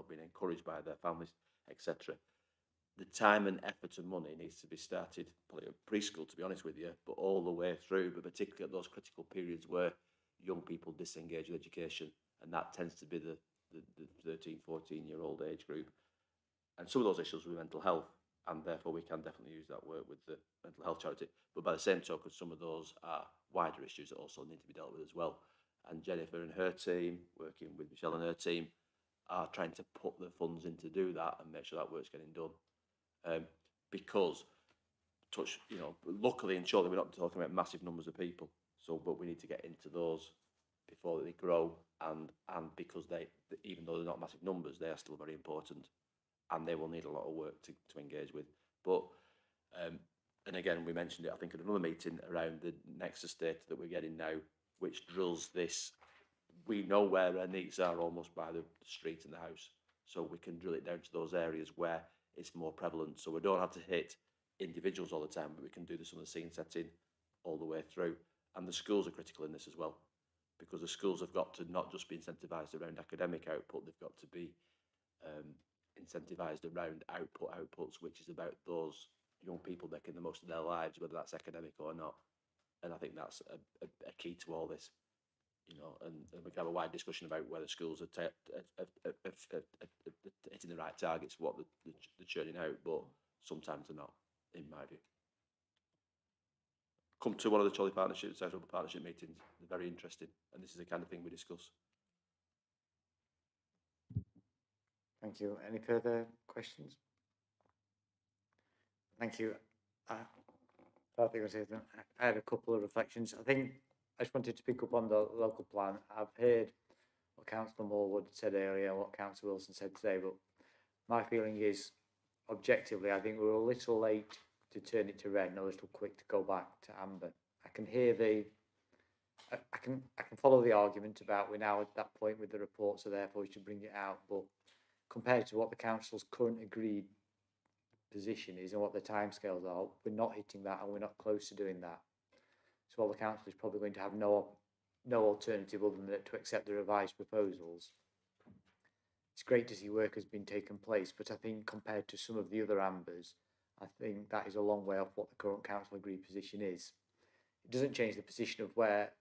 being encouraged by their families, etc. The time and effort and money needs to be started probably at preschool, to be honest with you, but all the way through, but particularly at those critical periods where young people disengage with education, and that tends to be the 13, 14-year-old age group. And some of those issues with mental health, and therefore we can definitely use that work with the mental health charity. But by the same token, some of those are wider issues that also need to be dealt with as well. And Jennifer and her team, working with Michelle and her team, are trying to put the funds in to do that and make sure that work's getting done. Because, luckily and surely we're not talking about massive numbers of people. So, but we need to get into those before they grow, and because they, even though they're not massive numbers, they are still very important, and they will need a lot of work to engage with. But and again, we mentioned it, I think, at another meeting around the Nexus data that we're getting now, which drills this. We know where our needs are almost by the street and the house, so we can drill it down to those areas where it's more prevalent. So we don't have to hit individuals all the time, but we can do this on the scene setting all the way through. And the schools are critical in this as well, because the schools have got to not just be incentivised around academic output, they've got to be incentivised around outputs, which is about those young people making the most of their lives, whether that's academic or not. And I think that's a key to all this, and we can have a wide discussion about whether schools are hitting the right targets for what they're churning out, but sometimes they're not, in my view. Come to one of the Trolley Partnership, South Rugby Partnership meetings. They're very interesting, and this is the kind of thing we discuss. Thank you. Any further questions? Thank you. I had a couple of reflections. I think I just wanted to pick up on the local plan. I've heard what Councillor Morwood said earlier and what Councillor Wilson said today, but my feeling is, objectively, I think we were a little late to turn it to red and a little quick to go back to amber. I can hear I can follow the argument about we're now at that point with the report, so therefore we should bring it out. But compared to what the council's current agreed position is and what the timescales are, we're not hitting that and we're not close to doing that. So while the council is probably going to have no alternative other than to accept the revised proposals, it's great to see work has been taken place, but I think compared to some of the other ambers, I think that is a long way off what the current council agreed position is. It doesn't change the position of where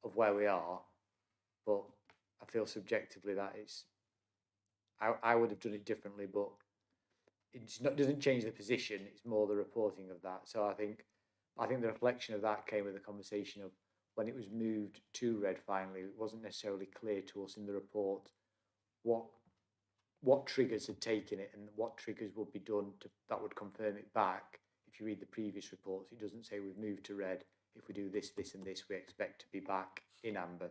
we are, but I feel subjectively that I would have done it differently, but doesn't change the position. It's more the reporting of that. So I think the reflection of that came with the conversation of when it was moved to red finally. It wasn't necessarily clear to us in the report what triggers had taken it and what triggers would be done that would confirm it back. If you read the previous reports, it doesn't say we've moved to red. If we do this, this and this, we expect to be back in amber.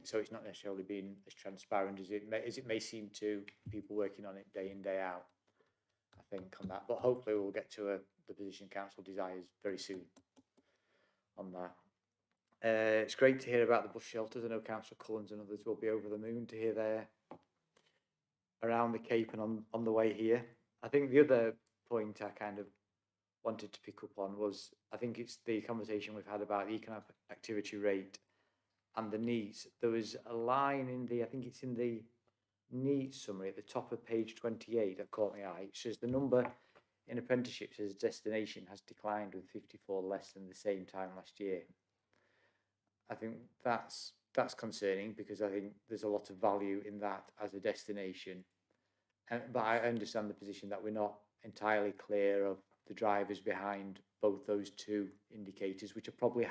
So it's not necessarily been as transparent as it may seem to people working on it day in, day out, I think, on that. But hopefully we'll get to the position council desires very soon on that. It's great to hear about the bus shelters. I know Councillor Collins and others will be over the moon to hear they're around the Cape and on the way here. I think the other point I kind of wanted to pick up on was, I think it's the conversation we've had about the economic activity rate and the needs. There was a line I think it's in the needs summary at the top of page 28 that caught my eye. It says the number in apprenticeships as a destination has declined with 54 less than the same time last year. I think that's concerning, because I think there's a lot of value in that as a destination. But I understand the position that we're not entirely clear of the drivers behind both those two indicators, which are probably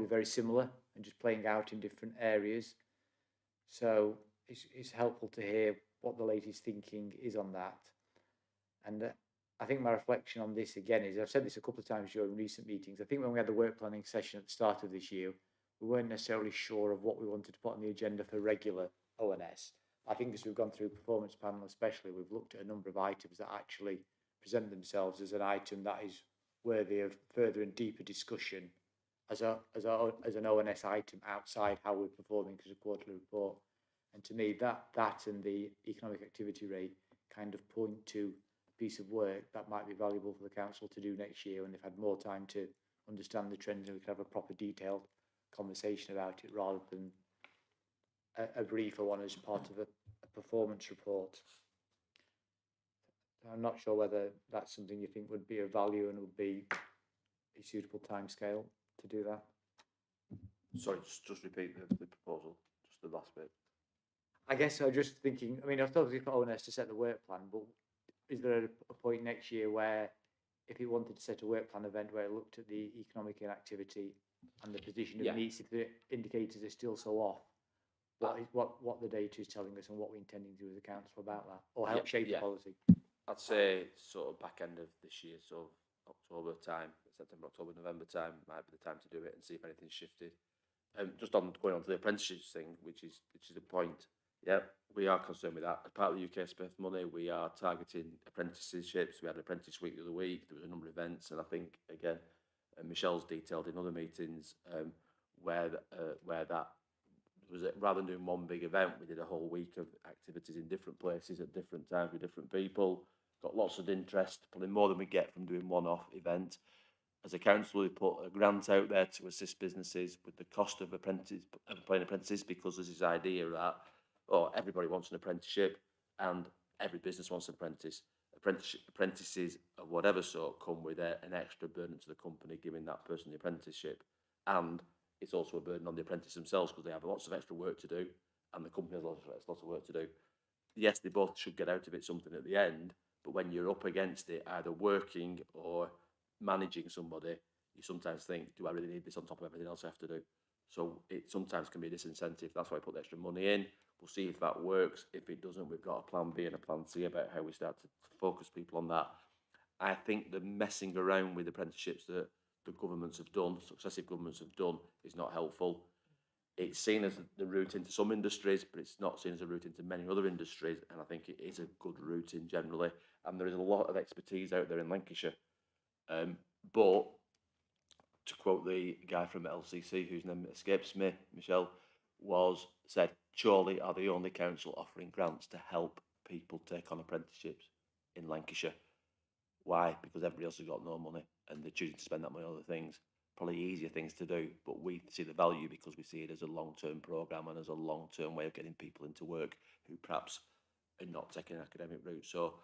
very similar and just playing out in different areas. So it's helpful to hear what the latest thinking is on that. And I think my reflection on this again is, I've said this a couple of times during recent meetings, I think when we had the work planning session at the start of this year, we weren't necessarily sure of what we wanted to put on the agenda for regular ONS. I think as we've gone through performance panel especially, we've looked at a number of items that actually present themselves as an item that is worthy of further and deeper discussion as an ONS item outside how we're performing as a quarterly report. And to me, that and the economic activity rate kind of point to a piece of work that might be valuable for the council to do next year when they've had more time to understand the trends and we can have a proper detailed conversation about it rather than a briefer one as part of a performance report. I'm not sure whether that's something you think would be of value and would be a suitable timescale to do that. Sorry, just repeat the proposal, just the last bit. I guess I'm just thinking, I mean, I've obviously for ONS to set the work plan, but is there a point next year where if you wanted to set a work plan event where it looked at the economic inactivity and the position of Yeah. meets, if the indicators are still so off, what the data is telling us and what we're intending to do as a council about that, or help shape the policy? I'd say sort of back end of this year, so October time, September, October, November time might be the time to do it and see if anything's shifted. Just on going on to the apprenticeships thing, which is a point. Yeah, we are concerned with that. As part of the UK SPF money, we are targeting apprenticeships. We had an apprentice week the other week. There was a number of events, and I think again, Michelle's detailed in other meetings where that was it. Rather than doing one big event, we did a whole week of activities in different places at different times with different people. Got lots of interest, probably more than we get from doing one-off event. As a council, we put a grant out there to assist businesses with the cost of employing apprentices, because there's this idea that everybody wants an apprenticeship and every business wants an apprentice. Apprentices of whatever sort come with an extra burden to the company, giving that person the apprenticeship, and it's also a burden on the apprentice themselves because they have lots of extra work to do, and the company has lots of work to do. Yes, they both should get out of it something at the end, but when you're up against it, either working or managing somebody, you sometimes think, do I really need this on top of everything else I have to do? So it sometimes can be a disincentive. That's why I put the extra money in. We'll see if that works. If it doesn't, we've got a plan B and a plan C about how we start to focus people on that. I think the messing around with apprenticeships that the governments have done, successive governments have done, is not helpful. It's seen as the route into some industries, but it's not seen as a route into many other industries, and I think it is a good route in generally, and there is a lot of expertise out there in Lancashire. But to quote the guy from LCC, whose name escapes me, Michelle, said, Chorley are the only council offering grants to help people take on apprenticeships in Lancashire. Why? Because everybody else has got no money and they're choosing to spend that money on other things. Probably easier things to do, but we see the value because we see it as a long-term programme and as a long-term way of getting people into work who perhaps are not taking an academic route. So,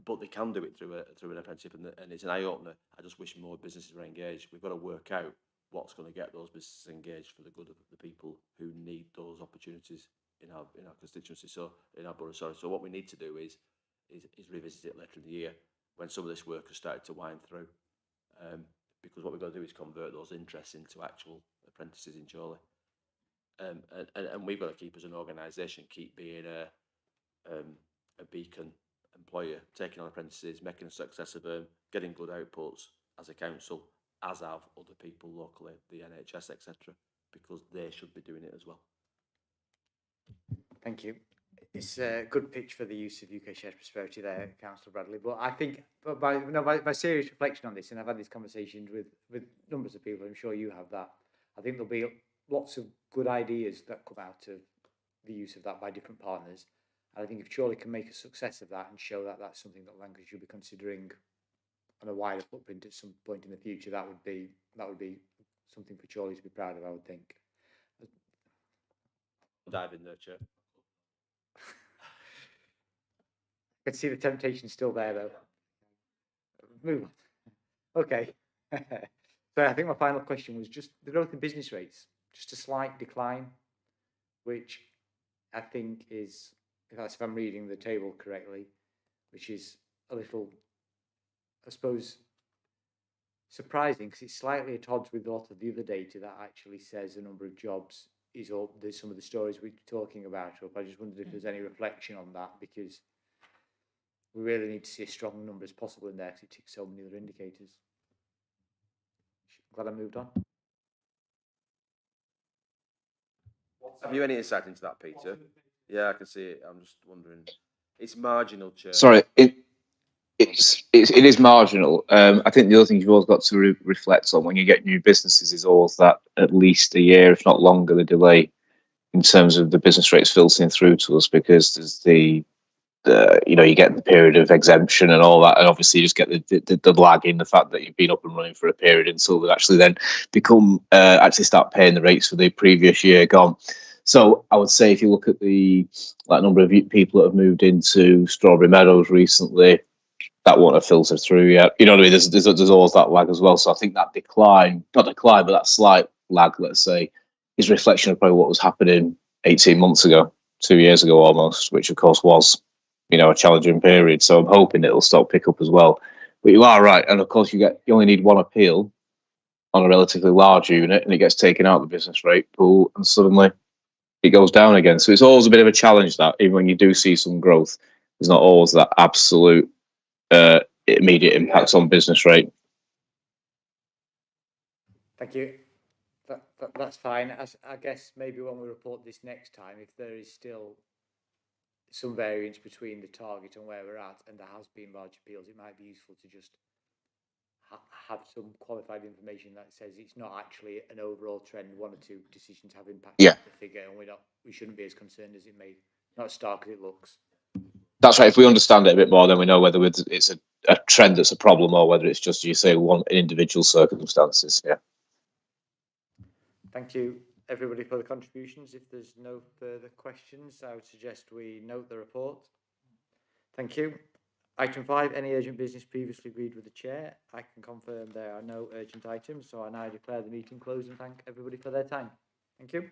but they can do it through an apprenticeship, and it's an eye-opener. I just wish more businesses were engaged. We've got to work out what's going to get those businesses engaged for the good of the people who need those opportunities in our constituency. So in our borough, sorry. So what we need to do is revisit it later in the year when some of this work has started to wind through, because what we've got to do is convert those interests into actual apprentices in Chorley, and we've got to keep as an organisation keep being a beacon employer, taking on apprentices, making a success of them, getting good outputs as a council, as have other people locally, the NHS, etc., because they should be doing it as well. Thank you. It's a good pitch for the use of UK Shared Prosperity there, Councillor Bradley. But I think, by serious reflection on this, and I've had these conversations with numbers of people, I'm sure you have that, I think there'll be lots of good ideas that come out of the use of that by different partners. And I think if Chorley can make a success of that and show that that's something that Lancashire should be considering on a wider footprint at some point in the future, that would be something for Chorley to be proud of, I would think. Dive in there, Chair. I can see the temptation still there, though. Move on. Okay. So I think my final question was just the growth in business rates, just a slight decline, which I think is, if I'm reading the table correctly, which is a little, I suppose, surprising because it's slightly at odds with a lot of the other data that actually says the number of jobs is up. There's some of the stories we're talking about up. I just wondered if there's any reflection on that, because we really need to see as strong a number as possible in there because it ticks so many other indicators. Glad I moved on. Have you any insight into that, Peter? Yeah, I can see it. I'm just wondering. It's marginal, Chair. Sorry, it is marginal. I think the other thing you've always got to reflect on when you get new businesses is always that at least a year, if not longer, the delay in terms of the business rates filtering through to us, because there's the you get the period of exemption and all that, and obviously you just get the lag in the fact that you've been up and running for a period until they actually then become actually start paying the rates for the previous year gone. So I would say if you look at the number of people that have moved into Strawberry Meadows recently, that won't have filtered through yet. You know what I mean? There's always that lag as well. So I think that not decline, but that slight lag, let's say, is a reflection of probably what was happening 18 months ago, 2 years ago almost, which of course was, a challenging period. So I'm hoping it'll start pick up as well. But you are right, and of course you only need one appeal on a relatively large unit, and it gets taken out of the business rate pool, and suddenly it goes down again. So it's always a bit of a challenge that even when you do see some growth, there's not always that absolute immediate impacts on business rate. Thank you. That's fine. I guess maybe when we report this next time, if there is still some variance between the target and where we're at, and there has been large appeals, it might be useful to just have some qualified information that says it's not actually an overall trend. One or two decisions have impacted the figure, and we shouldn't be as concerned as it may, not as stark as it looks. That's right. If we understand it a bit more, then we know whether it's a trend that's a problem or whether it's just, you say, one individual circumstances. Yeah. Thank you, everybody, for the contributions. If there's no further questions, I would suggest we note the report. Thank you. Item 5, any urgent business previously agreed with the chair. I can confirm there are no urgent items, so I now declare the meeting closed and thank everybody for their time. Thank you.